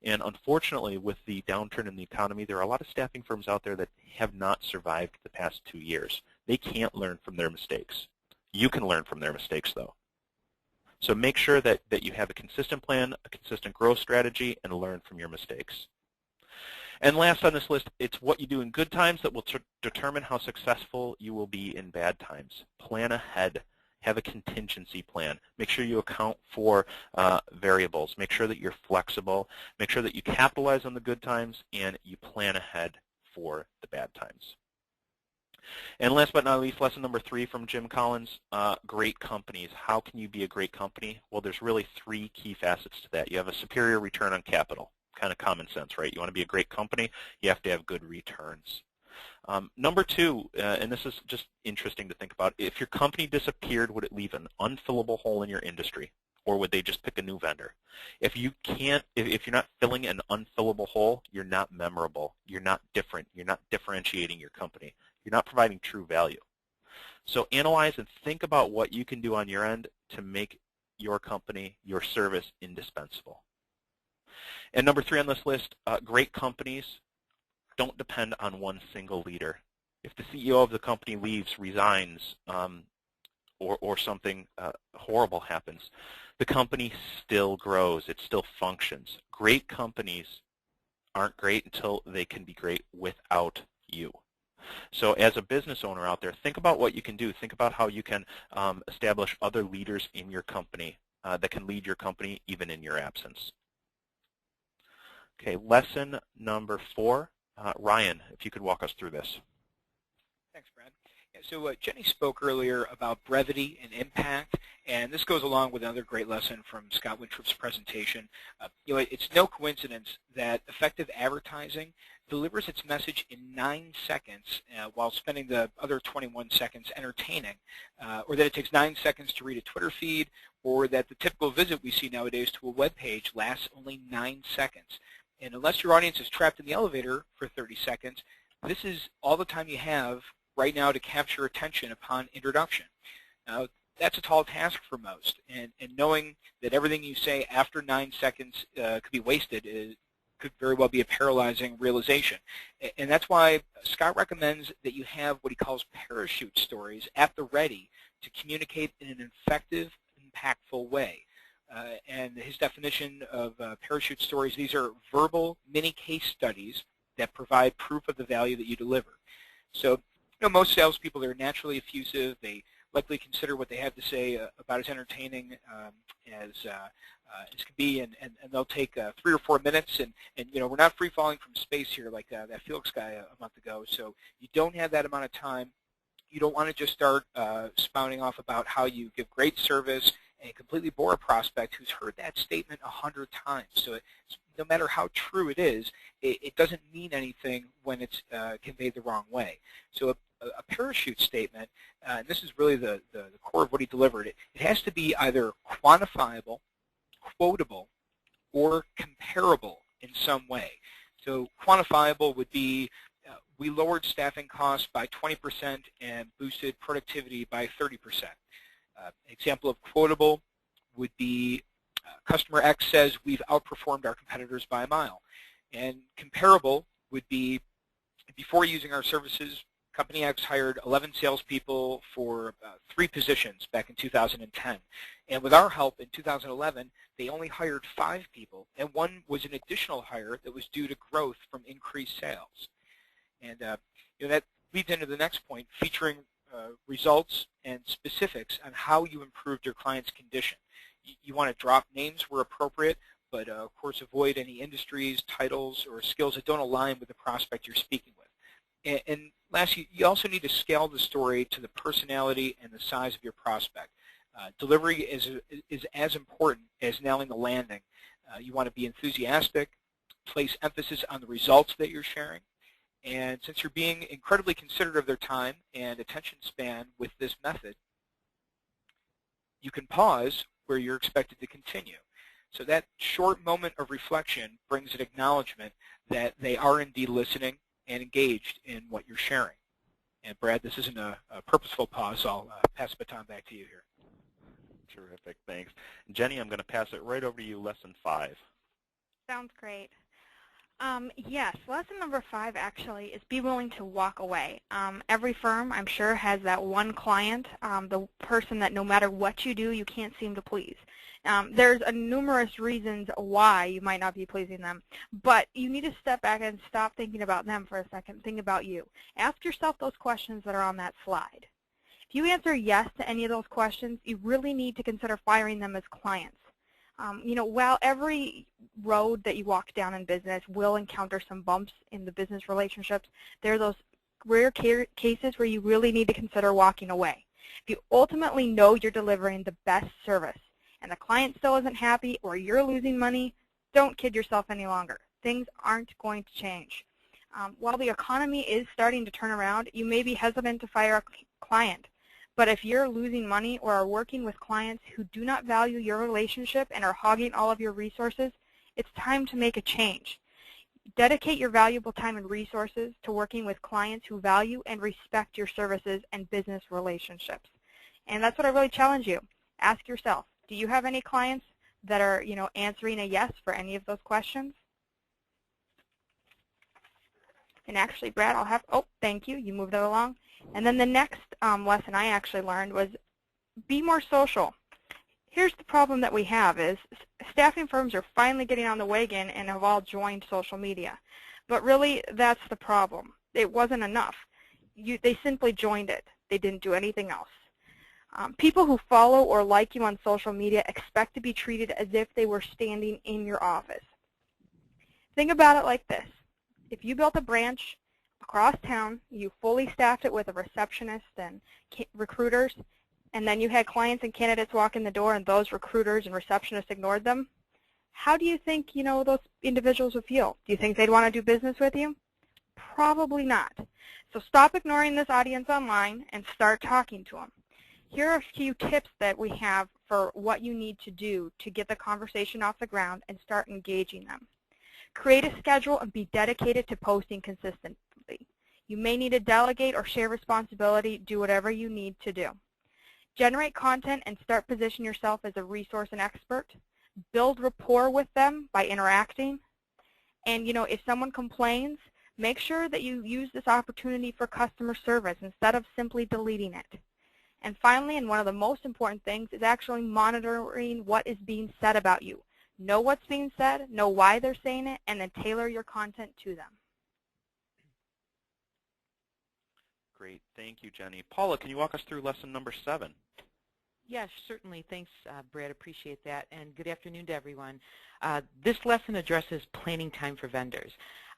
Speaker 1: And unfortunately, with the downturn in the economy, there are a lot of staffing firms out there that have not survived the past 2 years. They can't learn from their mistakes. You can learn from their mistakes, though. So make sure that you have a consistent plan, a consistent growth strategy, and learn from your mistakes. And last on this list, it's what you do in good times that will determine how successful you will be in bad times. Plan ahead. Have a contingency plan. Make sure you account for variables. Make sure that you're flexible. Make sure that you capitalize on the good times and you plan ahead for the bad times. And last but not least, lesson number 3 from Jim Collins, great companies. How can you be a great company? Well, there's really 3 key facets to that. You have a superior return on capital. Kind of common sense, right? You want to be a great company, you have to have good returns. Number 2, and this is just interesting to think about, if your company disappeared, would it leave an unfillable hole in your industry, or would they just pick a new vendor? If you're not filling an unfillable hole, you're not memorable, you're not different, you're not differentiating your company, you're not providing true value. So analyze and think about what you can do on your end to make your company, your service, indispensable. And number 3 on this list, great companies don't depend on one single leader. If the CEO of the company leaves, resigns, or something horrible happens, the company still grows. It still functions. Great companies aren't great until they can be great without you. So as a business owner out there, think about what you can do. Think about how you can establish other leaders in your company that can lead your company even in your absence. Okay, lesson number 4. Ryan, if you could walk us through this.
Speaker 3: Thanks, Brad. Yeah, so Jenny spoke earlier about brevity and impact, and this goes along with another great lesson from Scott Wintrip's presentation. It's no coincidence that effective advertising delivers its message in 9 seconds while spending the other 21 seconds entertaining, or that it takes 9 seconds to read a Twitter feed, or that the typical visit we see nowadays to a web page lasts only 9 seconds. And unless your audience is trapped in the elevator for 30 seconds, this is all the time you have right now to capture attention upon introduction. Now, that's a tall task for most, and knowing that everything you say after 9 seconds could be wasted could very well be a paralyzing realization. And that's why Scott recommends that you have what he calls parachute stories at the ready to communicate in an effective, impactful way. And his definition of parachute stories, these are verbal mini case studies that provide proof of the value that you deliver. So, most salespeople are naturally effusive. They likely consider what they have to say about as entertaining as can be, and they'll take 3 or 4 minutes. And we're not free falling from space here like that Felix guy a month ago. So you don't have that amount of time. You don't want to just start spouting off about how you give great service and completely bore a prospect who's heard that statement 100 times. So no matter how true it is, it doesn't mean anything when it's conveyed the wrong way. So a parachute statement, and this is really the core of what he delivered, it has to be either quantifiable, quotable, or comparable in some way. So quantifiable would be, we lowered staffing costs by 20% and boosted productivity by 30%. Example of quotable would be customer X says we've outperformed our competitors by a mile. And comparable would be before using our services, Company X hired 11 salespeople for 3 positions back in 2010. And with our help in 2011, they only hired 5 people, and one was an additional hire that was due to growth from increased sales. And that leads into the next point, featuring results and specifics on how you improved your client's condition. You want to drop names where appropriate, but of course avoid any industries, titles, or skills that don't align with the prospect you're speaking with. And lastly, you also need to scale the story to the personality and the size of your prospect. Delivery is as important as nailing the landing. You want to be enthusiastic, place emphasis on the results that you're sharing, and since you're being incredibly considerate of their time and attention span with this method, you can pause where you're expected to continue. So that short moment of reflection brings an acknowledgement that they are indeed listening and engaged in what you're sharing. And Brad, this isn't a purposeful pause. I'll pass the baton back to you here.
Speaker 1: Terrific, thanks. Jenny, I'm going to pass it right over to you, lesson 5.
Speaker 2: Sounds great. Yes, lesson number 5 actually is be willing to walk away. Every firm, I'm sure, has that one client, the person that no matter what you do, you can't seem to please. There's numerous reasons why you might not be pleasing them, but you need to step back and stop thinking about them for a second. Think about you. Ask yourself those questions that are on that slide. If you answer yes to any of those questions, you really need to consider firing them as clients. While every road that you walk down in business will encounter some bumps in the business relationships, there are those rare cases where you really need to consider walking away. If you ultimately know you're delivering the best service and the client still isn't happy or you're losing money, don't kid yourself any longer. Things aren't going to change. While the economy is starting to turn around, you may be hesitant to fire a client. But if you're losing money or are working with clients who do not value your relationship and are hogging all of your resources, it's time to make a change. Dedicate your valuable time and resources to working with clients who value and respect your services and business relationships. And that's what I really challenge you. Ask yourself, do you have any clients that are, answering a yes for any of those questions? And actually, Brad, thank you. You moved that along. And then the next lesson I actually learned was be more social. Here's the problem that we have is staffing firms are finally getting on the wagon and have all joined social media. But really, that's the problem. It wasn't enough. They simply joined it. They didn't do anything else. People who follow or like you on social media expect to be treated as if they were standing in your office. Think about it like this. If you built a branch across town, you fully staffed it with a receptionist and recruiters, and then you had clients and candidates walk in the door and those recruiters and receptionists ignored them, how do you think, those individuals would feel? Do you think they'd want to do business with you? Probably not. So stop ignoring this audience online and start talking to them. Here are a few tips that we have for what you need to do to get the conversation off the ground and start engaging them. Create a schedule and be dedicated to posting consistently. You may need to delegate or share responsibility, do whatever you need to do. Generate content and start positioning yourself as a resource and expert. Build rapport with them by interacting. And if someone complains, make sure that you use this opportunity for customer service instead of simply deleting it. And finally, and one of the most important things, is actually monitoring what is being said about you. Know what's being said, know why they're saying it, and then tailor your content to them.
Speaker 1: Great, thank you, Jenny. Paula, can you walk us through lesson number 7?
Speaker 5: Yes, certainly. Thanks, Brad. Appreciate that. And good afternoon to everyone. This lesson addresses planning time for vendors.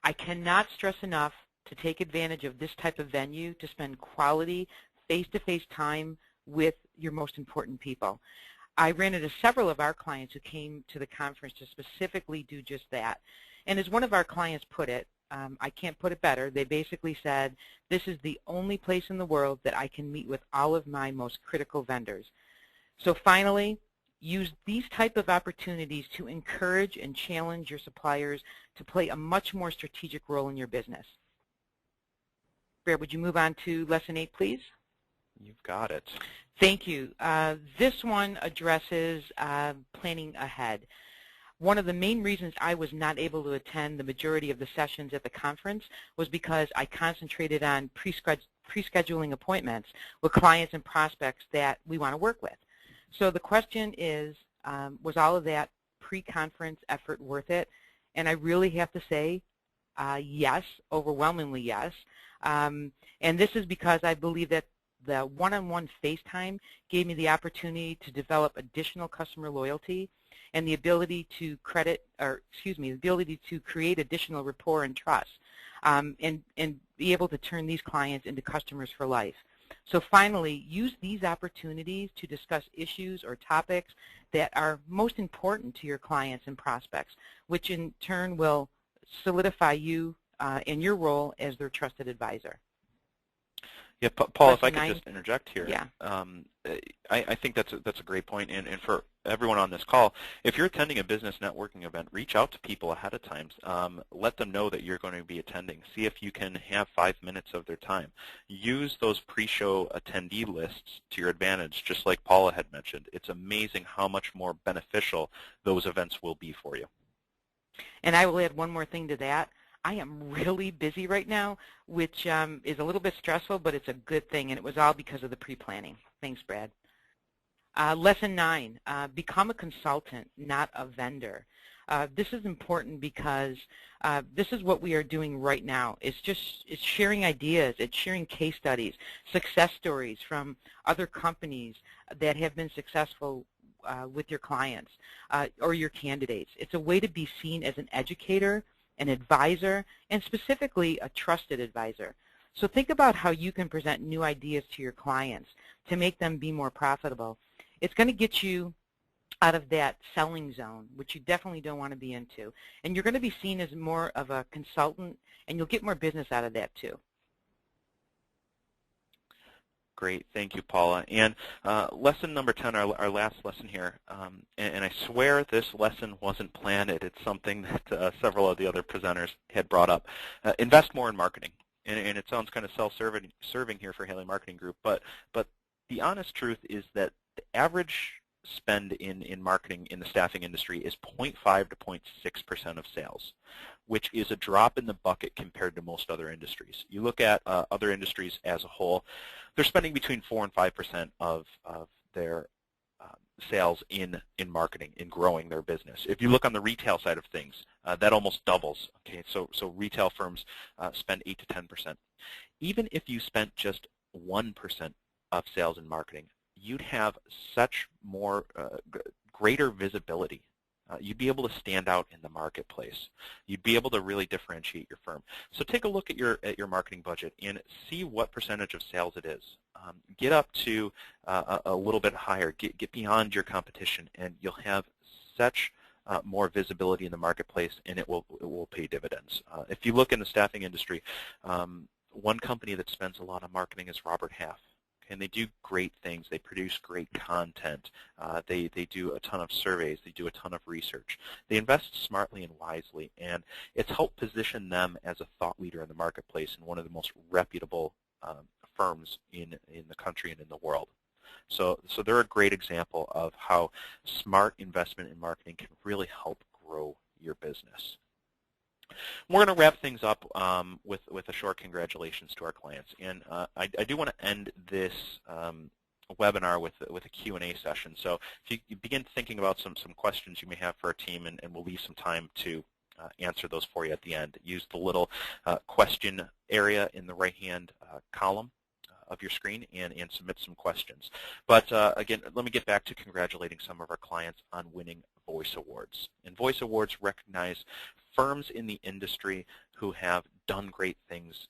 Speaker 5: I cannot stress enough to take advantage of this type of venue to spend quality, face-to-face time with your most important people. I ran into several of our clients who came to the conference to specifically do just that. And as one of our clients put it, I can't put it better, they basically said, this is the only place in the world that I can meet with all of my most critical vendors. So finally, use these type of opportunities to encourage and challenge your suppliers to play a much more strategic role in your business. Brad, would you move on to lesson 8, please?
Speaker 1: you've got it.
Speaker 5: Thank you. This one addresses planning ahead. One of the main reasons I was not able to attend the majority of the sessions at the conference was because I concentrated on pre-scheduling appointments with clients and prospects that we want to work with. So the question is, was all of that pre-conference effort worth it? And I really have to say yes, overwhelmingly yes. And this is because I believe that the one-on-one FaceTime gave me the opportunity to develop additional customer loyalty and the ability to the ability to create additional rapport and trust, and be able to turn these clients into customers for life. So finally, use these opportunities to discuss issues or topics that are most important to your clients and prospects, which in turn will solidify you in your role as their trusted advisor.
Speaker 1: Yeah, Paul, if I
Speaker 5: Question
Speaker 1: could just interject here.
Speaker 5: Yeah.
Speaker 1: I think that's a great point, and for everyone on this call, if you're attending a business networking event, reach out to people ahead of time. Let them know that you're going to be attending. See if you can have 5 minutes of their time. Use those pre-show attendee lists to your advantage, just like Paula had mentioned. It's amazing how much more beneficial those events will be for you.
Speaker 5: And I will add one more thing to that. I am really busy right now, which is a little bit stressful, but it's a good thing, and it was all because of the pre-planning. Thanks, Brad. Lesson 9, become a consultant, not a vendor. This is important because this is what we are doing right now. It's sharing ideas, it's sharing case studies, success stories from other companies that have been successful with your clients or your candidates. It's a way to be seen as an educator, an advisor, and specifically a trusted advisor. So think about how you can present new ideas to your clients to make them be more profitable. It's going to get you out of that selling zone, which you definitely don't want to be into. And you're going to be seen as more of a consultant, and you'll get more business out of that too.
Speaker 1: Great, thank you, Paula. And lesson number 10, our last lesson here, and I swear this lesson wasn't planned. It's something that several of the other presenters had brought up. Invest more in marketing. And it sounds kind of self-serving here for Haley Marketing Group, but the honest truth is that the average spend in marketing in the staffing industry is 0.5 to 0.6% of sales, which is a drop in the bucket compared to most other industries. You look at other industries as a whole, they're spending between 4 and 5% of their sales in marketing, in growing their business. If you look on the retail side of things, that almost doubles. Okay, so retail firms spend 8 to 10%. Even if you spent just 1% of sales in marketing, you'd have such more greater visibility. You'd be able to stand out in the marketplace. You'd be able to really differentiate your firm. So take a look at your marketing budget and see what percentage of sales it is. Get up to a little bit higher. Get beyond your competition, and you'll have such more visibility in the marketplace, and it will pay dividends. If you look in the staffing industry, one company that spends a lot on marketing is Robert Half. And they do great things. They produce great content. They do a ton of surveys. They do a ton of research. They invest smartly and wisely, and it's helped position them as a thought leader in the marketplace and one of the most reputable firms in the country and in the world. So they're a great example of how smart investment in marketing can really help grow your business. We're going to wrap things up with a short congratulations to our clients. And I do want to end this webinar with a Q&A session. So if you begin thinking about some questions you may have for our team, and we'll leave some time to answer those for you at the end. Use the little question area in the right-hand column of your screen and submit some questions. But again, let me get back to congratulating some of our clients on winning Voice Awards. And Voice Awards recognize firms in the industry who have done great things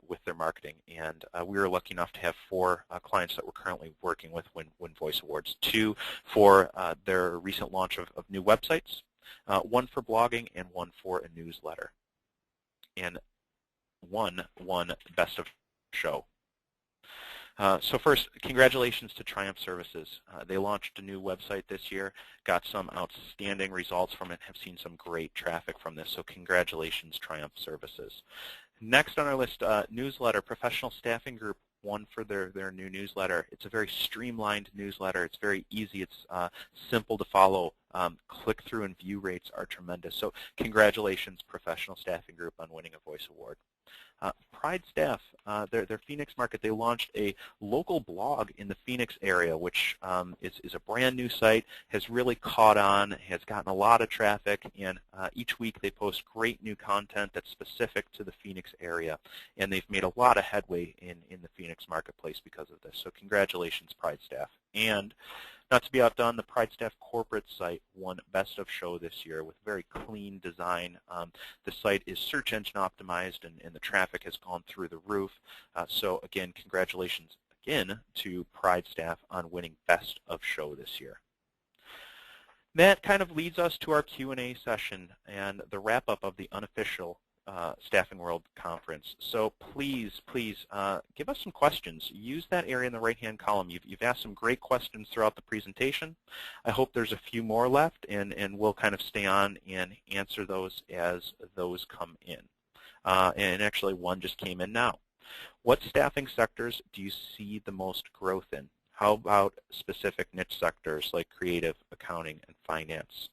Speaker 1: with their marketing. And we were lucky enough to have 4 clients that we're currently working with win Voice Awards. 2 for their recent launch of new websites, 1 for blogging, and 1 for a newsletter. And 1 won Best of Show. So first, congratulations to Triumph Services. They launched a new website this year, got some outstanding results from it, have seen some great traffic from this, so congratulations, Triumph Services. Next on our list, newsletter, Professional Staffing Group one for their new newsletter. It's a very streamlined newsletter. It's very easy. It's simple to follow. Click-through and view rates are tremendous. So congratulations, Professional Staffing Group, on winning a Voice Award. Pride Staff, their Phoenix market, they launched a local blog in the Phoenix area, which is a brand new site, has really caught on, has gotten a lot of traffic, and each week they post great new content that's specific to the Phoenix area. And they've made a lot of headway in the Phoenix marketplace because of this. So congratulations, Pride Staff. And not to be outdone, the Pride Staff corporate site won Best of Show this year with very clean design. The site is search engine optimized, and the traffic has gone through the roof. So again, congratulations again to Pride Staff on winning Best of Show this year. That kind of leads us to our Q&A session and the wrap-up of the Unofficial Staffing World Conference. So please give us some questions. Use that area in the right-hand column. You've asked some great questions throughout the presentation. I hope there's a few more left, and we'll kind of stay on and answer those as those come in. And actually, one just came in now. What staffing sectors do you see the most growth in? How about specific niche sectors like creative, accounting, and finance?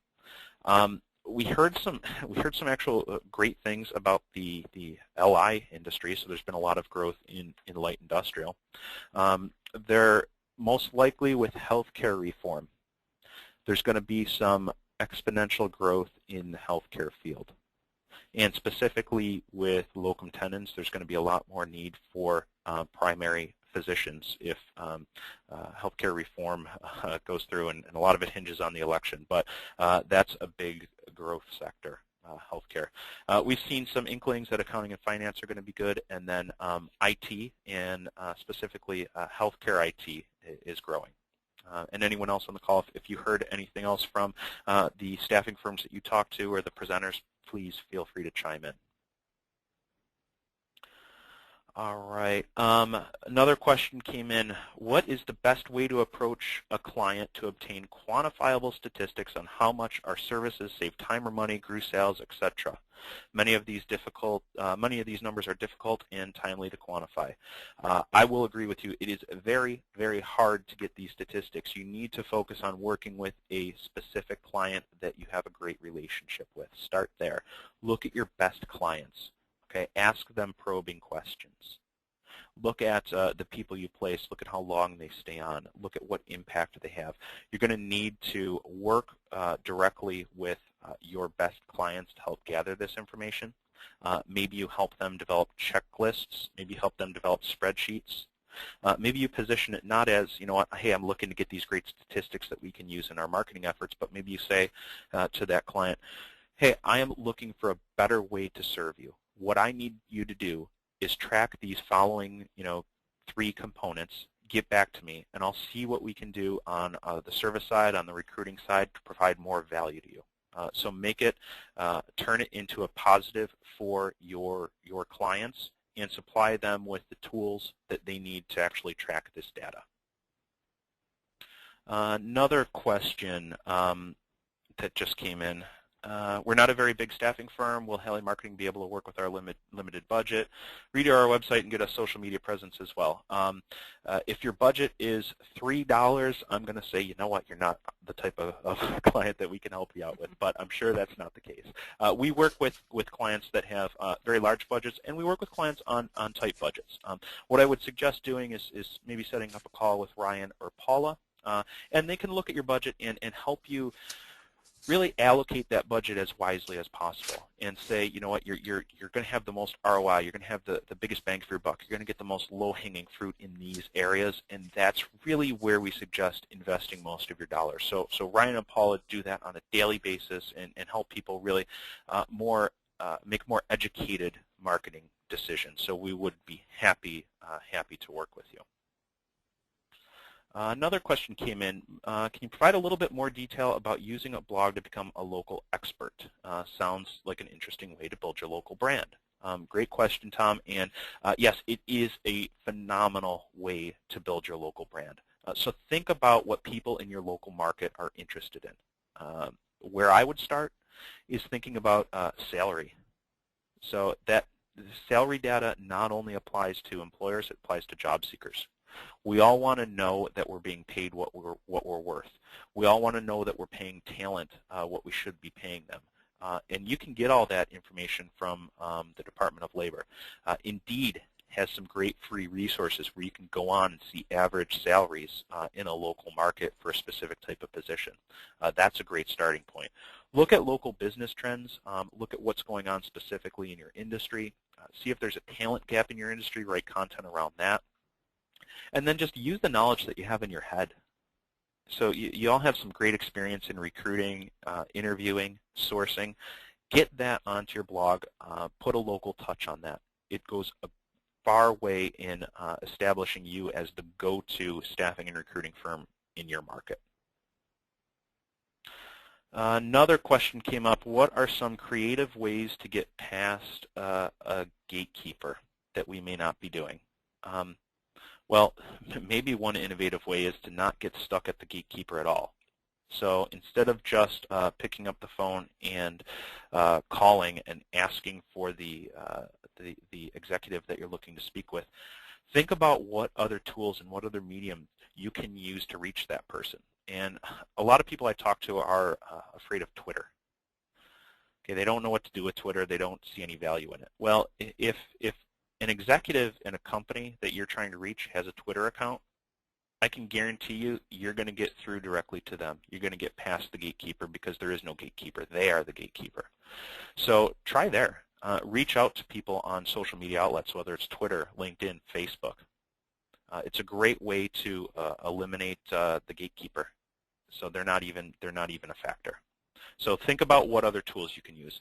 Speaker 1: We heard some actual great things about the LI industry, so there's been a lot of growth in light industrial. They're most likely with healthcare reform. There's going to be some exponential growth in the healthcare field. And specifically with locum tenens, there's going to be a lot more need for primary physicians if healthcare reform goes through, and a lot of it hinges on the election. But that's a big growth sector, healthcare. We've seen some inklings that accounting and finance are going to be good, and then IT and specifically healthcare IT is growing. And anyone else on the call, if you heard anything else from the staffing firms that you talked to or the presenters, please feel free to chime in. All right. Another question came in. What is the best way to approach a client to obtain quantifiable statistics on how much our services save time or money, grew sales, etc.? Many of these numbers are difficult and timely to quantify. I will agree with you. It is very, very hard to get these statistics. You need to focus on working with a specific client that you have a great relationship with. Start there. Look at your best clients. Okay, ask them probing questions. Look at the people you place. Look at how long they stay on. Look at what impact they have. You're going to need to work directly with your best clients to help gather this information. Maybe you help them develop checklists. Maybe you help them develop spreadsheets. Maybe you position it not as, you know what, hey, I'm looking to get these great statistics that we can use in our marketing efforts, but maybe you say to that client, hey, I am looking for a better way to serve you. What I need you to do is track these following, 3 components, get back to me, and I'll see what we can do on the service side, on the recruiting side to provide more value to you. So make it, turn it into a positive for your clients and supply them with the tools that they need to actually track this data. Another question that just came in. We're not a very big staffing firm. Will Haley Marketing be able to work with our limited budget? Read our website and get a social media presence as well. If your budget is $3, I'm going to say, you know what, you're not the type of client that we can help you out with, but I'm sure that's not the case. We work with clients that have very large budgets, and we work with clients on tight budgets. What I would suggest doing is maybe setting up a call with Ryan or Paula, and they can look at your budget and help you really allocate that budget as wisely as possible and say, you know what, you're going to have the most ROI, you're going to have the biggest bang for your buck, you're going to get the most low-hanging fruit in these areas, and that's really where we suggest investing most of your dollars. So Ryan and Paula do that on a daily basis and help people really make more educated marketing decisions. So we would be happy to work with you. Another question came in. Can you provide a little bit more detail about using a blog to become a local expert? Sounds like an interesting way to build your local brand. Great question, Tom. And yes, it is a phenomenal way to build your local brand. So think about what people in your local market are interested in. Where I would start is thinking about salary. So that salary data not only applies to employers, it applies to job seekers. We all want to know that we're being paid what we're worth. We all want to know that we're paying talent what we should be paying them. And you can get all that information from the Department of Labor. Indeed has some great free resources where you can go on and see average salaries in a local market for a specific type of position. That's a great starting point. Look at local business trends. Look at what's going on specifically in your industry. See if there's a talent gap in your industry, write content around that. And then just use the knowledge that you have in your head. So you all have some great experience in recruiting, interviewing, sourcing. Get that onto your blog. Put a local touch on that. It goes a far way in establishing you as the go-to staffing and recruiting firm in your market. Another question came up. What are some creative ways to get past a gatekeeper that we may not be doing? Well, maybe one innovative way is to not get stuck at the gatekeeper at all. So instead of just picking up the phone and calling and asking for the executive that you're looking to speak with, think about what other tools and what other medium you can use to reach that person. And a lot of people I talk to are afraid of Twitter. Okay, they don't know what to do with Twitter. They don't see any value in it. Well, if an executive in a company that you're trying to reach has a Twitter account, I can guarantee you you're going to get through directly to them. You're going to get past the gatekeeper because there is no gatekeeper. They are the gatekeeper. So try there. Reach out to people on social media outlets, whether it's Twitter, LinkedIn, Facebook. It's a great way to eliminate the gatekeeper. So they're not even a factor. So think about what other tools you can use.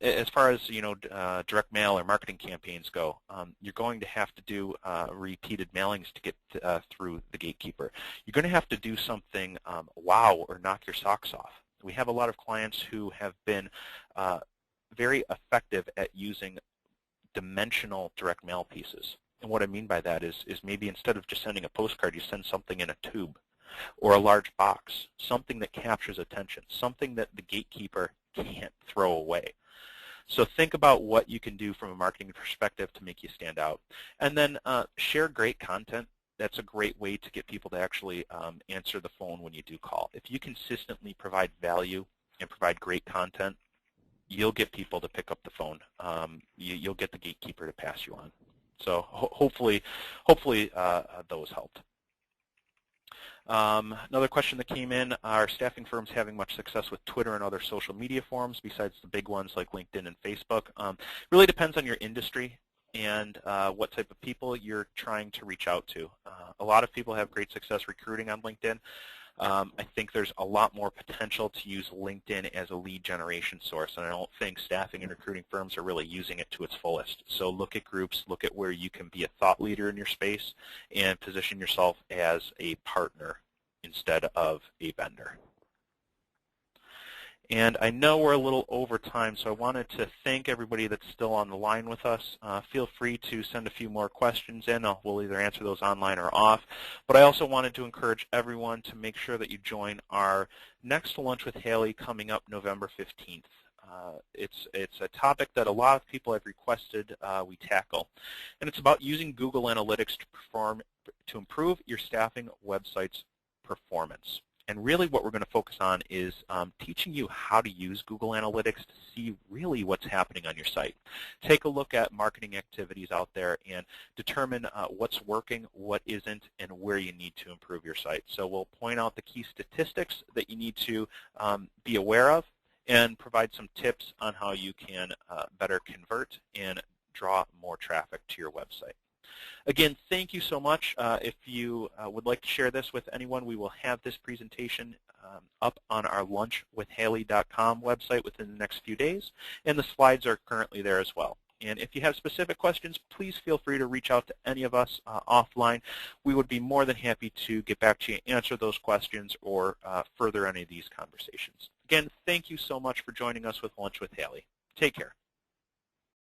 Speaker 1: As far as direct mail or marketing campaigns go, you're going to have to do repeated mailings to get through the gatekeeper. You're going to have to do something wow or knock your socks off. We have a lot of clients who have been very effective at using dimensional direct mail pieces. And what I mean by that is maybe instead of just sending a postcard, you send something in a tube or a large box, something that captures attention, something that the gatekeeper can't throw away. So think about what you can do from a marketing perspective to make you stand out. And then share great content. That's a great way to get people to actually answer the phone when you do call. If you consistently provide value and provide great content, you'll get people to pick up the phone. You'll get the gatekeeper to pass you on. So hopefully those helped. Another question that came in, are staffing firms having much success with Twitter and other social media forums besides the big ones like LinkedIn and Facebook? Really depends on your industry and what type of people you're trying to reach out to. A lot of people have great success recruiting on LinkedIn. I think there's a lot more potential to use LinkedIn as a lead generation source, and I don't think staffing and recruiting firms are really using it to its fullest. So look at groups, look at where you can be a thought leader in your space, and position yourself as a partner instead of a vendor. And I know we're a little over time, so I wanted to thank everybody that's still on the line with us. Feel free to send a few more questions in. We'll either answer those online or off. But I also wanted to encourage everyone to make sure that you join our next Lunch with Haley coming up November 15th. It's a topic that a lot of people have requested we tackle. And it's about using Google Analytics to improve your staffing website's performance. And really what we're going to focus on is teaching you how to use Google Analytics to see really what's happening on your site. Take a look at marketing activities out there and determine what's working, what isn't, and where you need to improve your site. So we'll point out the key statistics that you need to be aware of and provide some tips on how you can better convert and draw more traffic to your website. Again, thank you so much. If you would like to share this with anyone, we will have this presentation up on our lunchwithhaley.com website within the next few days, and the slides are currently there as well. And if you have specific questions, please feel free to reach out to any of us offline. We would be more than happy to get back to you, answer those questions, or further any of these conversations. Again, thank you so much for joining us with Lunch with Haley. Take care.